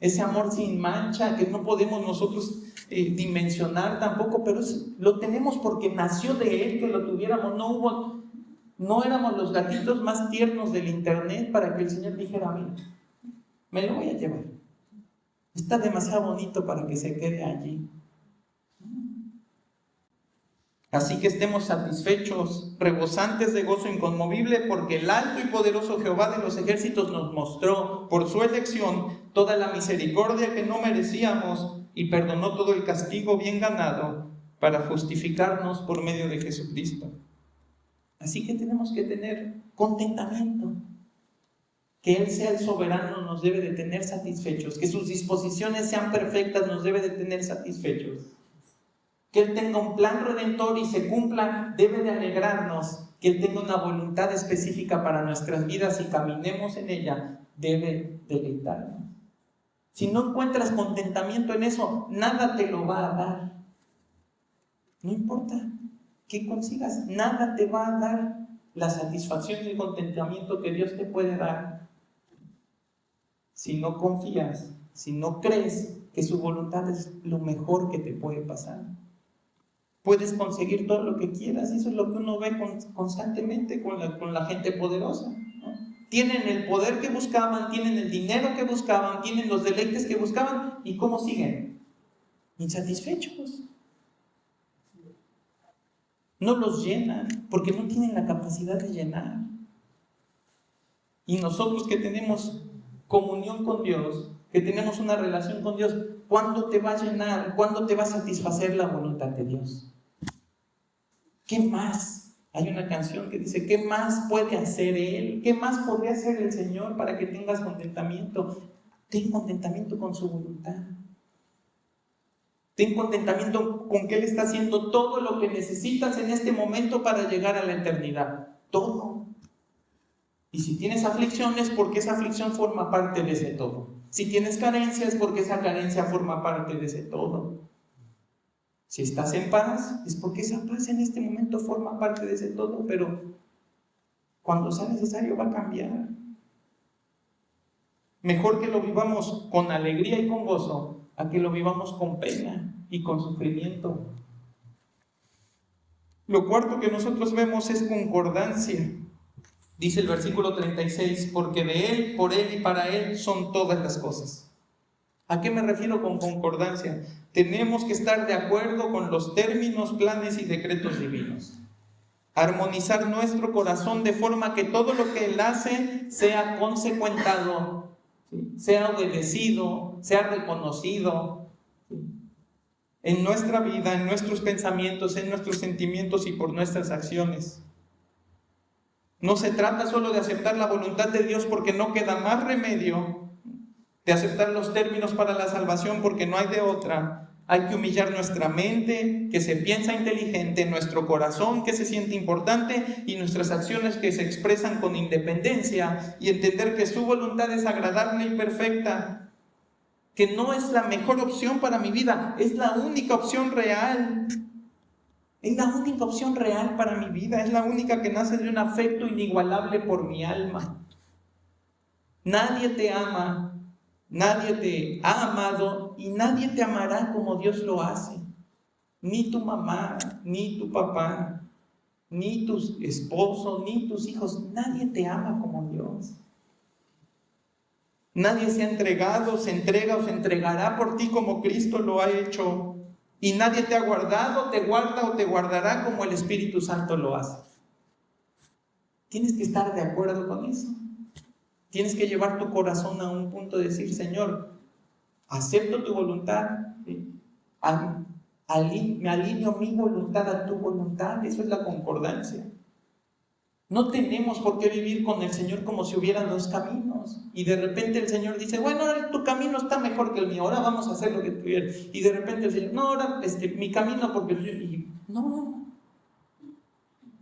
ese amor sin mancha, que no podemos nosotros dimensionar tampoco, pero lo tenemos porque nació de Él, que lo tuviéramos. No éramos los gatitos más tiernos del internet para que el Señor dijera, mira, me lo voy a llevar. Está demasiado bonito para que se quede allí. Así que estemos satisfechos, rebosantes de gozo inconmovible, porque el alto y poderoso Jehová de los ejércitos nos mostró, por su elección, toda la misericordia que no merecíamos y perdonó todo el castigo bien ganado para justificarnos por medio de Jesucristo. Así que tenemos que tener contentamiento. Que Él sea el soberano nos debe de tener satisfechos. Que sus disposiciones sean perfectas nos debe de tener satisfechos. Que Él tenga un plan redentor y se cumpla debe de alegrarnos. Que Él tenga una voluntad específica para nuestras vidas y caminemos en ella debe deleitarnos. Si no encuentras contentamiento en eso, nada te lo va a dar. No importa que consigas, nada te va a dar la satisfacción y el contentamiento que Dios te puede dar si no confías, si no crees que su voluntad es lo mejor que te puede pasar. Puedes conseguir todo lo que quieras, y eso es lo que uno ve constantemente con la gente poderosa, ¿no? Tienen el poder que buscaban, tienen el dinero que buscaban, tienen los deleites que buscaban, ¿y cómo siguen? Insatisfechos. No los llenan, porque no tienen la capacidad de llenar. Y nosotros que tenemos comunión con Dios, que tenemos una relación con Dios, ¿cuándo te va a llenar? ¿Cuándo te va a satisfacer la voluntad de Dios? ¿Qué más? Hay una canción que dice, ¿qué más puede hacer Él? ¿Qué más podría hacer el Señor para que tengas contentamiento? Ten contentamiento con su voluntad. Ten contentamiento con que Él está haciendo todo lo que necesitas en este momento para llegar a la eternidad. Todo. Y si tienes aflicciones, porque esa aflicción forma parte de ese todo. Si tienes carencias, porque esa carencia forma parte de ese todo. Si estás en paz, es porque esa paz en este momento forma parte de ese todo, pero cuando sea necesario va a cambiar. Mejor que lo vivamos con alegría y con gozo, a que lo vivamos con pena y con sufrimiento. Lo cuarto que nosotros vemos es concordancia. Dice el versículo 36, porque de Él, por Él y para Él son todas las cosas. ¿A qué me refiero con concordancia? Tenemos que estar de acuerdo con los términos, planes y decretos divinos. Armonizar nuestro corazón de forma que todo lo que Él hace sea consecuentado, ¿sí? Sea obedecido, sea reconocido, ¿sí? En nuestra vida, en nuestros pensamientos, en nuestros sentimientos y por nuestras acciones. No se trata solo de aceptar la voluntad de Dios porque no queda más remedio, de aceptar los términos para la salvación porque no hay de otra. Hay que humillar nuestra mente, que se piensa inteligente, nuestro corazón, que se siente importante, y nuestras acciones que se expresan con independencia, y entender que su voluntad es agradable y perfecta, que no es la mejor opción para mi vida, es la única opción real. Es la única opción real para mi vida, es la única que nace de un afecto inigualable por mi alma. Nadie te ama, nadie te ha amado y nadie te amará como Dios lo hace. Ni tu mamá, ni tu papá, ni tu esposo, ni tus hijos, nadie te ama como Dios. Nadie se ha entregado, se entrega o se entregará por ti como Cristo lo ha hecho. Y nadie te ha guardado, te guarda o te guardará como el Espíritu Santo lo hace. Tienes que estar de acuerdo con eso. Tienes que llevar tu corazón a un punto de decir, Señor, acepto tu voluntad, ¿sí? Me alineo mi voluntad a tu voluntad. Eso es la concordancia. No tenemos por qué vivir con el Señor como si hubieran dos caminos. Y de repente el Señor dice, bueno, tu camino está mejor que el mío, ahora vamos a hacer lo que tú quieres. Y de repente el Señor, no, ahora mi camino porque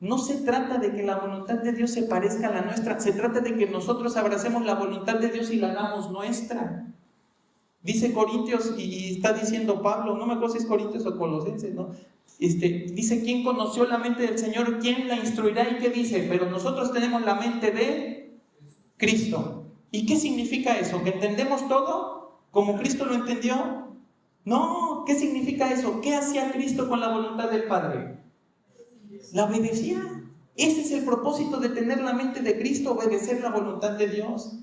no se trata de que la voluntad de Dios se parezca a la nuestra, se trata de que nosotros abracemos la voluntad de Dios y la hagamos nuestra. Dice Corintios, y está diciendo Pablo, no me acuerdo si es Corintios o Colosenses, ¿no? Dice, ¿quién conoció la mente del Señor? ¿Quién la instruirá? ¿Y qué dice? Pero nosotros tenemos la mente de Cristo. ¿Y qué significa eso? ¿Que entendemos todo como Cristo lo entendió? No, ¿qué significa eso? ¿Qué hacía Cristo con la voluntad del Padre? La obedecía. Ese es el propósito de tener la mente de Cristo, obedecer la voluntad de Dios.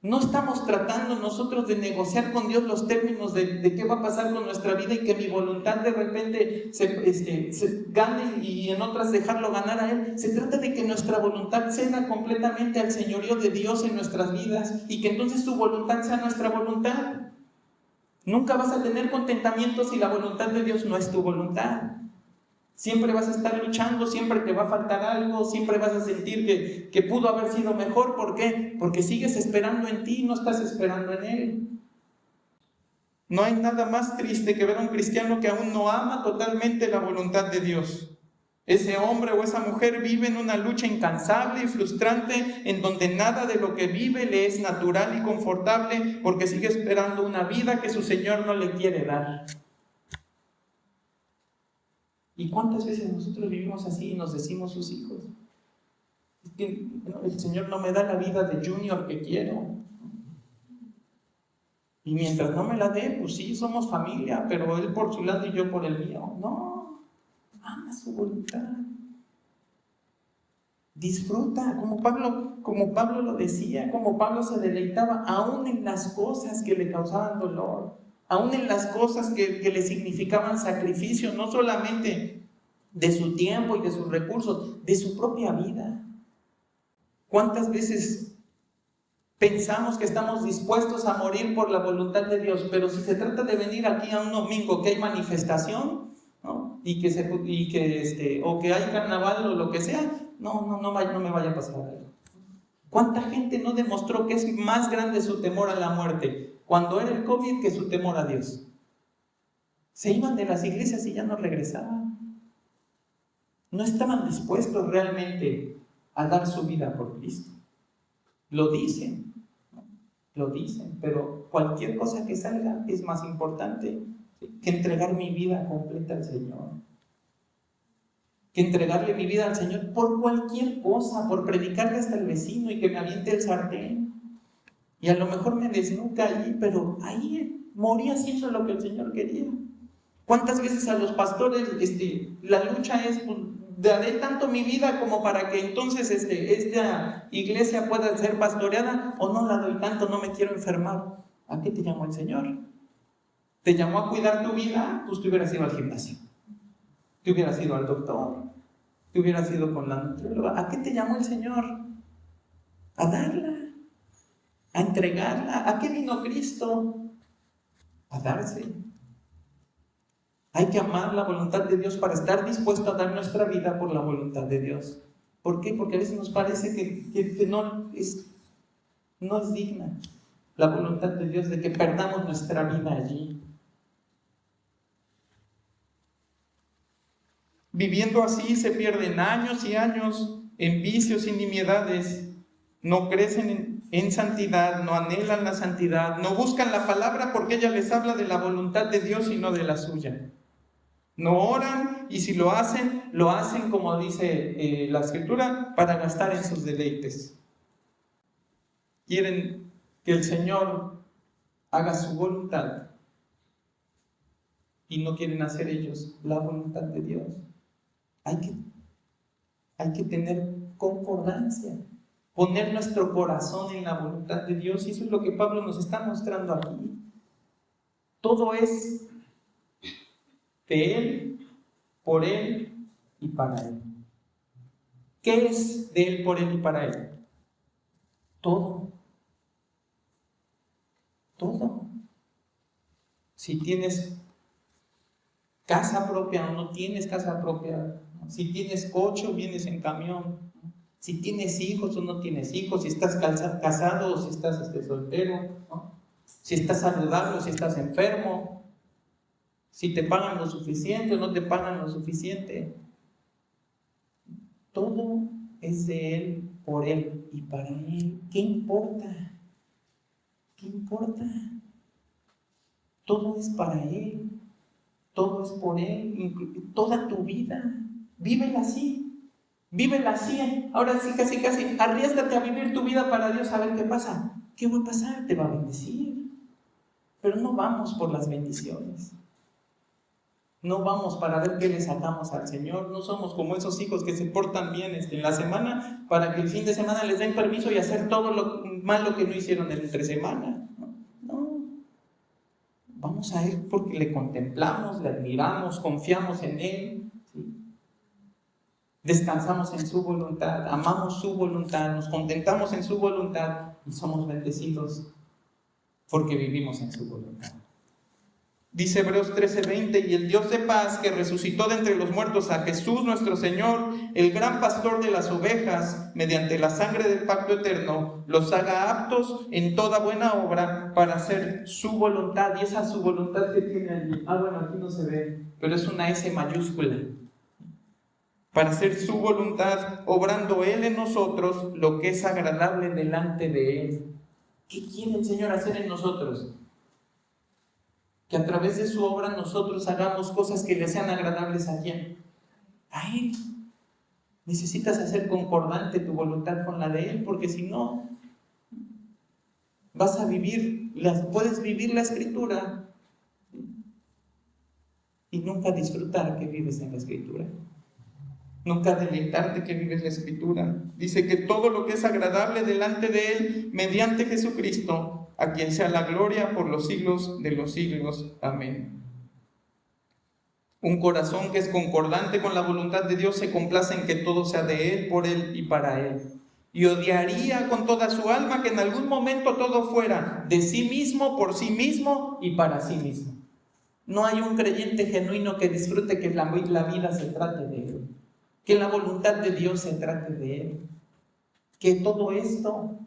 No estamos tratando nosotros de negociar con Dios los términos de qué va a pasar con nuestra vida y que mi voluntad de repente se gane y en otras dejarlo ganar a Él. Se trata de que nuestra voluntad ceda completamente al señorío de Dios en nuestras vidas y que entonces su voluntad sea nuestra voluntad. Nunca vas a tener contentamiento si la voluntad de Dios no es tu voluntad. Siempre vas a estar luchando, siempre te va a faltar algo, siempre vas a sentir que pudo haber sido mejor. ¿Por qué? Porque sigues esperando en ti, no estás esperando en Él. No hay nada más triste que ver a un cristiano que aún no ama totalmente la voluntad de Dios. Ese hombre o esa mujer vive en una lucha incansable y frustrante en donde nada de lo que vive le es natural y confortable porque sigue esperando una vida que su Señor no le quiere dar. ¿Y cuántas veces nosotros vivimos así y nos decimos sus hijos? Es que el Señor no me da la vida de junior que quiero. Y mientras no me la dé, pues sí, somos familia, pero Él por su lado y yo por el mío. No, ama su voluntad. Disfruta, como Pablo lo decía, como Pablo se deleitaba aún en las cosas que le causaban dolor, aún en las cosas que le significaban sacrificio, no solamente de su tiempo y de sus recursos, de su propia vida. ¿Cuántas veces pensamos que estamos dispuestos a morir por la voluntad de Dios? Pero si se trata de venir aquí a un domingo que hay manifestación, ¿no? O que hay carnaval o lo que sea, no me vaya a pasar algo. ¿Cuánta gente no demostró que es más grande su temor a la muerte cuando era el COVID que su temor a Dios? Se iban de las iglesias y ya no regresaban. No estaban dispuestos realmente a dar su vida por Cristo. Lo dicen, pero cualquier cosa que salga es más importante que entregar mi vida completa al Señor. Que entregarle mi vida al Señor por cualquier cosa, por predicarle hasta el vecino y que me aviente el sartén. Y a lo mejor me desnuca ahí, pero ahí morí haciendo lo que el Señor quería. ¿Cuántas veces a los pastores la lucha es, pues, daré tanto mi vida como para que entonces esta iglesia pueda ser pastoreada, o no la doy tanto, no me quiero enfermar? ¿A qué te llamó el Señor? ¿Te llamó a cuidar tu vida? Pues te hubieras ido al gimnasio, te hubieras ido al doctor, te hubieras ido con la nutrióloga. ¿A qué te llamó el Señor? A darla, a entregarla. ¿A qué vino Cristo? A darse. Hay que amar la voluntad de Dios para estar dispuesto a dar nuestra vida por la voluntad de Dios. ¿Por qué? Porque a veces nos parece que no es digna la voluntad de Dios de que perdamos nuestra vida allí. Viviendo así se pierden años y años en vicios y nimiedades. No crecen en santidad, no anhelan la santidad, no buscan la palabra porque ella les habla de la voluntad de Dios y no de la suya. No oran, y si lo hacen como dice la Escritura, para gastar en sus deleites. Quieren que el Señor haga su voluntad y no quieren hacer ellos la voluntad de Dios. Hay que tener concordancia, poner nuestro corazón en la voluntad de Dios, y eso es lo que Pablo nos está mostrando aquí. Todo es de Él, por Él y para Él. ¿Qué es de Él, por Él y para Él? Todo. Todo. Si tienes casa propia o no tienes casa propia, si tienes coche o vienes en camión, si tienes hijos o no tienes hijos, si estás casado o si estás soltero, ¿no? Si estás saludable o si estás enfermo, si te pagan lo suficiente o no te pagan lo suficiente. Todo es de Él, por Él y para Él. ¿Qué importa? ¿Qué importa? Todo es para Él, todo es por Él, toda tu vida. Vívela así, vívela así. Ahora sí, casi, arriésgate a vivir tu vida para Dios, a ver qué pasa. ¿Qué va a pasar? Te va a bendecir. Pero no vamos por las bendiciones. No vamos para ver qué le sacamos al Señor. No somos como esos hijos que se portan bien en la semana para que el fin de semana les den permiso y hacer todo lo malo que no hicieron en entre semana. No. Vamos a Él porque le contemplamos, le admiramos, confiamos en Él, ¿sí? Descansamos en su voluntad, amamos su voluntad, nos contentamos en su voluntad y somos bendecidos porque vivimos en su voluntad. Dice Hebreos 13:20, y el Dios de paz que resucitó de entre los muertos a Jesús nuestro Señor, el gran pastor de las ovejas, mediante la sangre del pacto eterno, los haga aptos en toda buena obra para hacer su voluntad. Y esa su voluntad que tiene allí, bueno, aquí no se ve, pero es una S mayúscula. Para hacer su voluntad, obrando Él en nosotros lo que es agradable delante de Él. ¿Qué quiere el Señor hacer en nosotros? Que a través de su obra nosotros hagamos cosas que le sean agradables a ¿quién? A Él. Necesitas hacer concordante tu voluntad con la de Él, porque si no, puedes vivir la Escritura y nunca disfrutar que vives en la Escritura. Nunca deleitarte que vives la Escritura. Dice que todo lo que es agradable delante de Él, mediante Jesucristo, a quien sea la gloria por los siglos de los siglos. Amén. Un corazón que es concordante con la voluntad de Dios se complace en que todo sea de Él, por Él y para Él. Y odiaría con toda su alma que en algún momento todo fuera de sí mismo, por sí mismo y para sí mismo. No hay un creyente genuino que disfrute que la vida se trate de Él, que la voluntad de Dios se trate de Él, que todo esto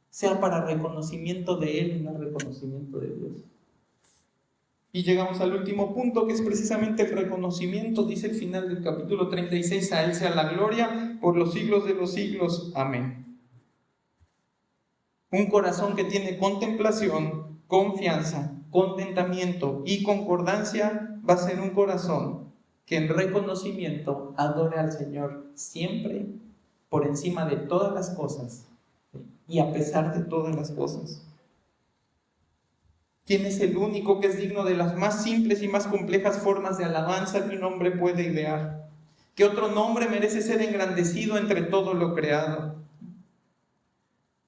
sea para reconocimiento de Él y no reconocimiento de Dios. Y llegamos al último punto, que es precisamente el reconocimiento. Dice el final del capítulo 36, a Él sea la gloria por los siglos de los siglos. Amén. Un corazón que tiene contemplación, confianza, contentamiento y concordancia va a ser un corazón que en reconocimiento adore al Señor siempre, por encima de todas las cosas y a pesar de todas las cosas. ¿Quién es el único que es digno de las más simples y más complejas formas de alabanza que un hombre puede idear? ¿Qué otro nombre merece ser engrandecido entre todo lo creado?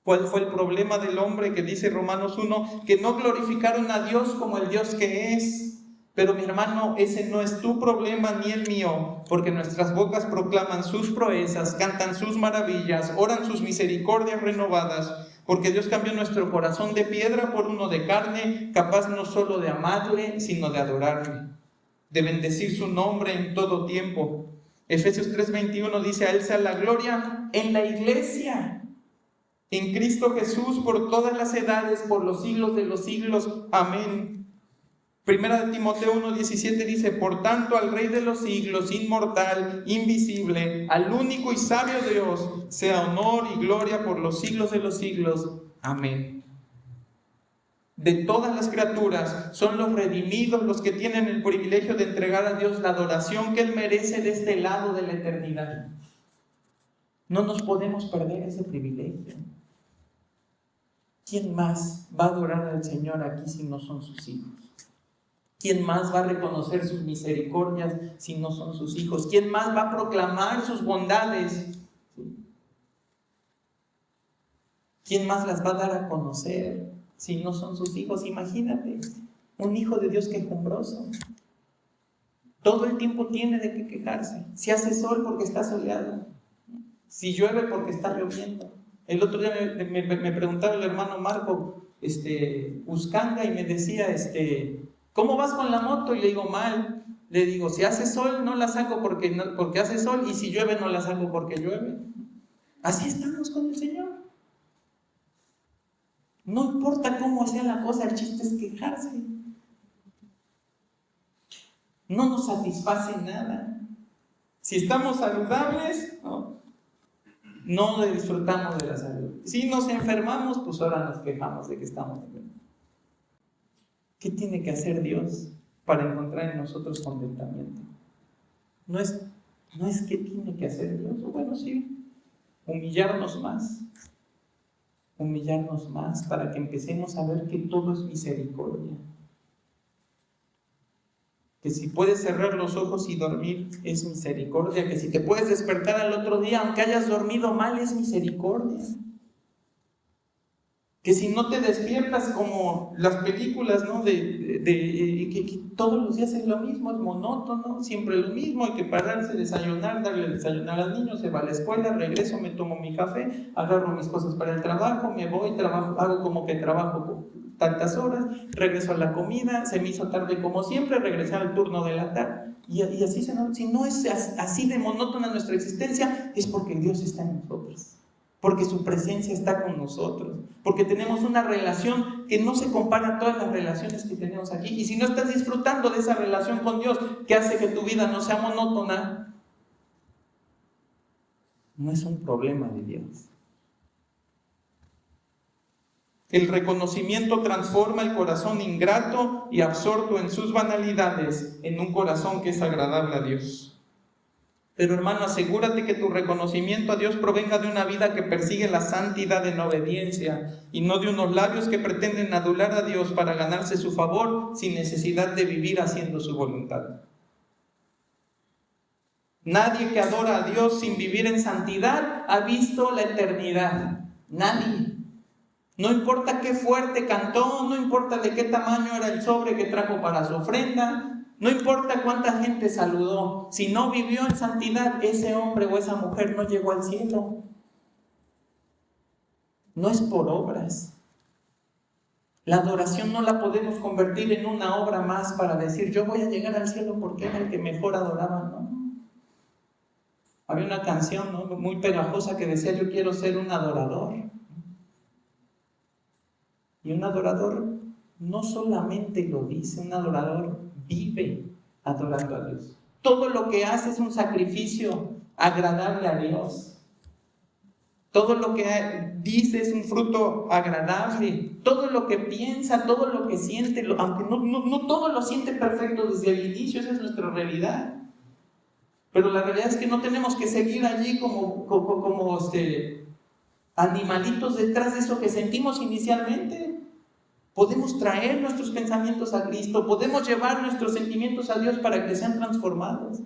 ¿Cuál fue el problema del hombre que dice Romanos 1? Que no glorificaron a Dios como el Dios que es. Pero mi hermano, ese no es tu problema ni el mío, porque nuestras bocas proclaman sus proezas, cantan sus maravillas, oran sus misericordias renovadas, porque Dios cambió nuestro corazón de piedra por uno de carne, capaz no solo de amarle, sino de adorarle, de bendecir su nombre en todo tiempo. Efesios 3:21 dice, a Él sea la gloria en la iglesia, en Cristo Jesús, por todas las edades, por los siglos de los siglos. Amén. Primera de Timoteo 1:17 dice, por tanto al Rey de los siglos, inmortal, invisible, al único y sabio Dios, sea honor y gloria por los siglos de los siglos. Amén. De todas las criaturas, son los redimidos los que tienen el privilegio de entregar a Dios la adoración que Él merece de este lado de la eternidad. No nos podemos perder ese privilegio. ¿Quién más va a adorar al Señor aquí si no son sus hijos? ¿Quién más va a reconocer sus misericordias si no son sus hijos? ¿Quién más va a proclamar sus bondades? ¿Quién más las va a dar a conocer si no son sus hijos? Imagínate, un hijo de Dios quejumbroso. Todo el tiempo tiene de qué quejarse. Si hace sol porque está soleado. Si llueve porque está lloviendo. El otro día me preguntaba el hermano Marco, Uscanga, y me decía, ¿cómo vas con la moto? Y le digo, mal. Le digo, si hace sol no la saco porque hace sol, y si llueve no la saco porque llueve. Así estamos con el Señor. No importa cómo sea la cosa, el chiste es quejarse. No nos satisface nada. Si estamos saludables, no disfrutamos de la salud. Si nos enfermamos, pues ahora nos quejamos de que estamos enfermos. ¿Qué tiene que hacer Dios para encontrar en nosotros contentamiento? No es qué tiene que hacer Dios. Bueno, sí, humillarnos más para que empecemos a ver que todo es misericordia. Que si puedes cerrar los ojos y dormir es misericordia, que si te puedes despertar al otro día aunque hayas dormido mal es misericordia. Que si no te despiertas como las películas, ¿no? Que todos los días es lo mismo, es monótono, siempre lo mismo, hay que pararse, desayunar, darle desayunar al niño, se va a la escuela, regreso, me tomo mi café, agarro mis cosas para el trabajo, me voy, trabajo, hago como que trabajo tantas horas, regreso a la comida, se me hizo tarde como siempre, regresé al turno de la tarde, y así si no es así de monótona nuestra existencia, es porque Dios está en nosotros. Porque su presencia está con nosotros, porque tenemos una relación que no se compara a todas las relaciones que tenemos aquí. Y si no estás disfrutando de esa relación con Dios, que hace que tu vida no sea monótona, no es un problema de Dios. El reconocimiento transforma el corazón ingrato y absorto en sus banalidades en un corazón que es agradable a Dios. Pero hermano, asegúrate que tu reconocimiento a Dios provenga de una vida que persigue la santidad en obediencia y no de unos labios que pretenden adular a Dios para ganarse su favor sin necesidad de vivir haciendo su voluntad. Nadie que adora a Dios sin vivir en santidad ha visto la eternidad. Nadie. No importa qué fuerte cantó, no importa de qué tamaño era el sobre que trajo para su ofrenda, no importa cuánta gente saludó, si no vivió en santidad, ese hombre o esa mujer no llegó al cielo. No es por obras. La adoración no la podemos convertir en una obra más para decir, yo voy a llegar al cielo porque era el que mejor adoraba, ¿no? Había una canción, ¿no?, muy pegajosa que decía, yo quiero ser un adorador. Y un adorador no solamente lo dice, un adorador vive adorando a Dios. Todo lo que hace es un sacrificio agradable a Dios. Todo lo que dice es un fruto agradable. Todo lo que piensa, todo lo que siente, aunque no todo lo siente perfecto desde el inicio, esa es nuestra realidad. Pero la realidad es que no tenemos que seguir allí como animalitos detrás de eso que sentimos inicialmente. Podemos traer nuestros pensamientos a Cristo, podemos llevar nuestros sentimientos a Dios para que sean transformados.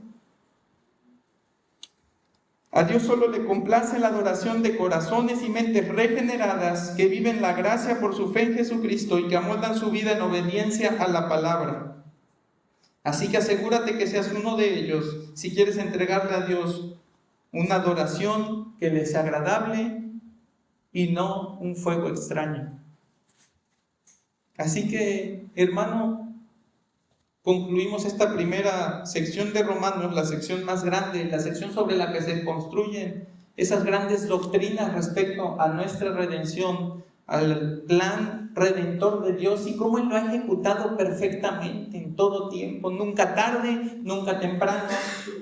A Dios solo le complace la adoración de corazones y mentes regeneradas que viven la gracia por su fe en Jesucristo y que amoldan su vida en obediencia a la palabra. Así que asegúrate que seas uno de ellos si quieres entregarle a Dios una adoración que le sea agradable y no un fuego extraño. Así que, hermano, concluimos esta primera sección de Romanos, la sección más grande, la sección sobre la que se construyen esas grandes doctrinas respecto a nuestra redención, al plan redentor de Dios y cómo Él lo ha ejecutado perfectamente en todo tiempo, nunca tarde, nunca temprano,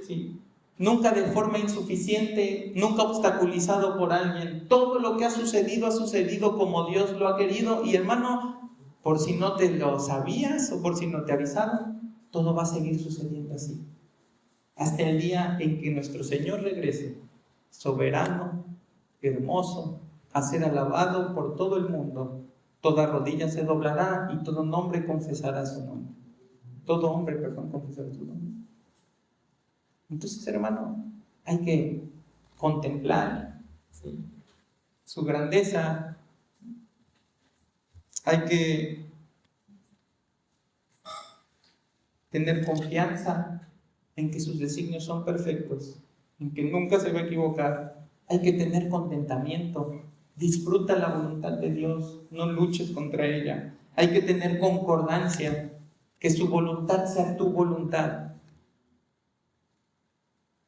¿sí?, nunca de forma insuficiente, nunca obstaculizado por alguien. Todo lo que ha sucedido como Dios lo ha querido. Y hermano, por si no te lo sabías o por si no te avisaron, todo va a seguir sucediendo así. Hasta el día en que nuestro Señor regrese, soberano, hermoso, a ser alabado por todo el mundo. Toda rodilla se doblará y todo nombre confesará su nombre. todo hombre, perdón, confesará su nombre. Entonces, hermano, hay que contemplar, ¿sí?, su grandeza, hay que tener confianza en que sus designios son perfectos, en que nunca se va a equivocar. Hay que tener contentamiento, disfruta la voluntad de Dios, no luches contra ella. Hay que tener concordancia, que su voluntad sea tu voluntad.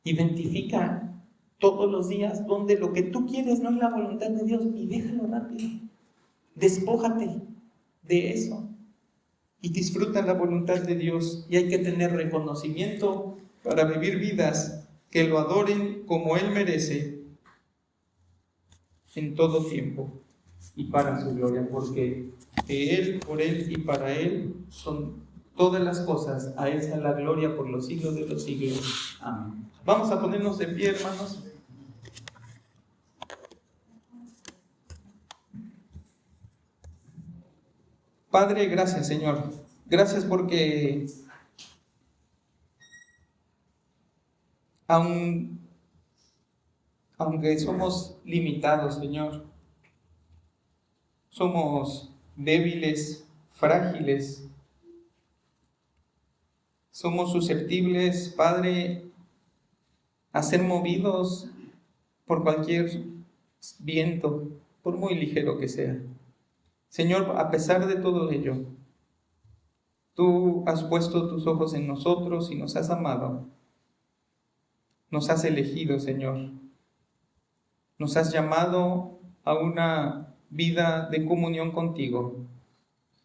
Identifica todos los días donde lo que tú quieres no es la voluntad de Dios y déjalo rápido. Despójate de eso y disfruta la voluntad de Dios. Y hay que tener reconocimiento para vivir vidas que lo adoren como Él merece en todo tiempo y para su gloria, porque de Él, por Él y para Él son todas las cosas. A Él sea la gloria por los siglos de los siglos. Amén. Vamos a ponernos de pie, hermanos. Padre, gracias, Señor. Gracias porque aunque somos limitados, Señor, somos débiles, frágiles, somos susceptibles, Padre, a ser movidos por cualquier viento, por muy ligero que sea. Señor, a pesar de todo ello, tú has puesto tus ojos en nosotros y nos has amado. Nos has elegido, Señor. Nos has llamado a una vida de comunión contigo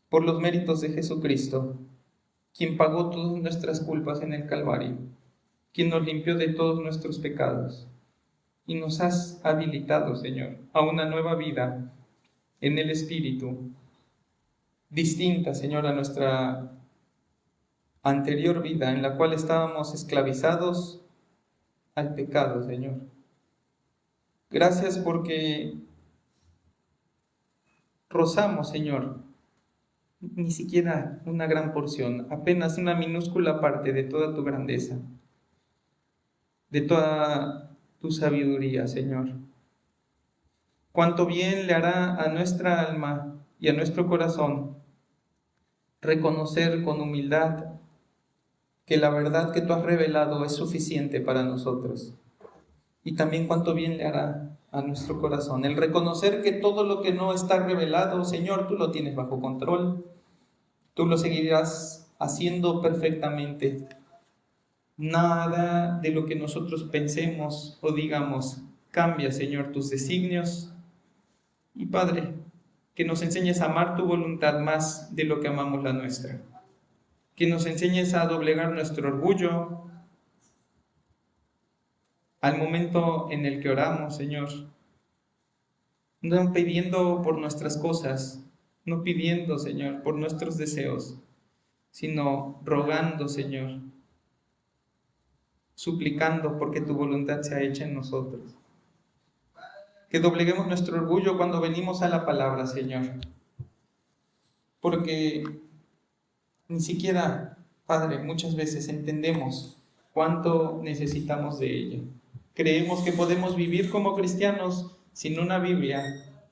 por los méritos de Jesucristo, quien pagó todas nuestras culpas en el Calvario, quien nos limpió de todos nuestros pecados. Y nos has habilitado, Señor, a una nueva vida en el Espíritu, distinta, Señor, a nuestra anterior vida, en la cual estábamos esclavizados al pecado, Señor. Gracias porque rozamos, Señor, ni siquiera una gran porción, apenas una minúscula parte de toda tu grandeza, de toda tu sabiduría, Señor. Cuánto bien le hará a nuestra alma y a nuestro corazón reconocer con humildad que la verdad que tú has revelado es suficiente para nosotros. Y también cuánto bien le hará a nuestro corazón el reconocer que todo lo que no está revelado, Señor, tú lo tienes bajo control. Tú lo seguirás haciendo perfectamente. Nada de lo que nosotros pensemos o digamos cambia, Señor, tus designios. Y Padre, que nos enseñes a amar tu voluntad más de lo que amamos la nuestra. Que nos enseñes a doblegar nuestro orgullo al momento en el que oramos, Señor. No pidiendo por nuestras cosas, no pidiendo, Señor, por nuestros deseos, sino rogando, Señor, suplicando porque tu voluntad sea hecha en nosotros. Que dobleguemos nuestro orgullo cuando venimos a la palabra, Señor, porque ni siquiera, Padre, muchas veces entendemos cuánto necesitamos de ella. Creemos que podemos vivir como cristianos sin una Biblia.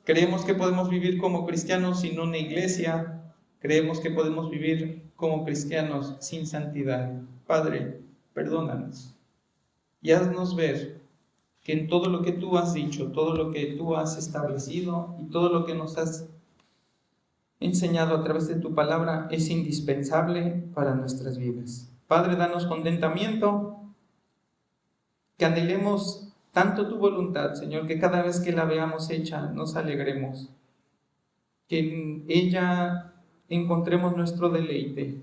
Creemos que podemos vivir como cristianos sin una iglesia. Creemos que podemos vivir como cristianos sin santidad. Padre, perdónanos y haznos ver que en todo lo que tú has dicho, todo lo que tú has establecido y todo lo que nos has enseñado a través de tu palabra es indispensable para nuestras vidas. Padre, danos contentamiento, que anhelemos tanto tu voluntad, Señor, que cada vez que la veamos hecha nos alegremos, que en ella encontremos nuestro deleite,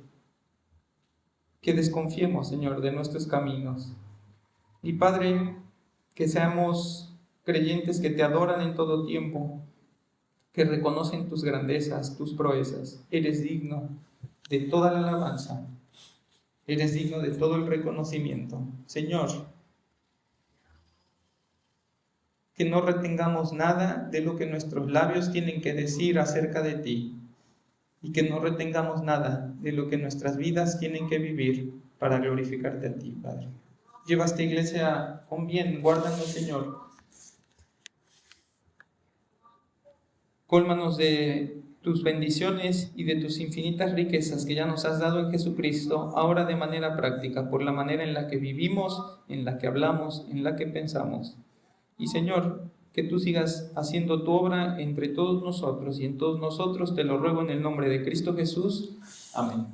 que desconfiemos, Señor, de nuestros caminos. Y Padre, que seamos creyentes que te adoran en todo tiempo, que reconocen tus grandezas, tus proezas. Eres digno de toda la alabanza, eres digno de todo el reconocimiento. Señor, que no retengamos nada de lo que nuestros labios tienen que decir acerca de ti, y que no retengamos nada de lo que nuestras vidas tienen que vivir para glorificarte a ti, Padre. Lleva a esta iglesia con bien, guárdanos, Señor. Cólmanos de tus bendiciones y de tus infinitas riquezas que ya nos has dado en Jesucristo, ahora de manera práctica, por la manera en la que vivimos, en la que hablamos, en la que pensamos. Y Señor, que tú sigas haciendo tu obra entre todos nosotros y en todos nosotros, te lo ruego en el nombre de Cristo Jesús. Amén.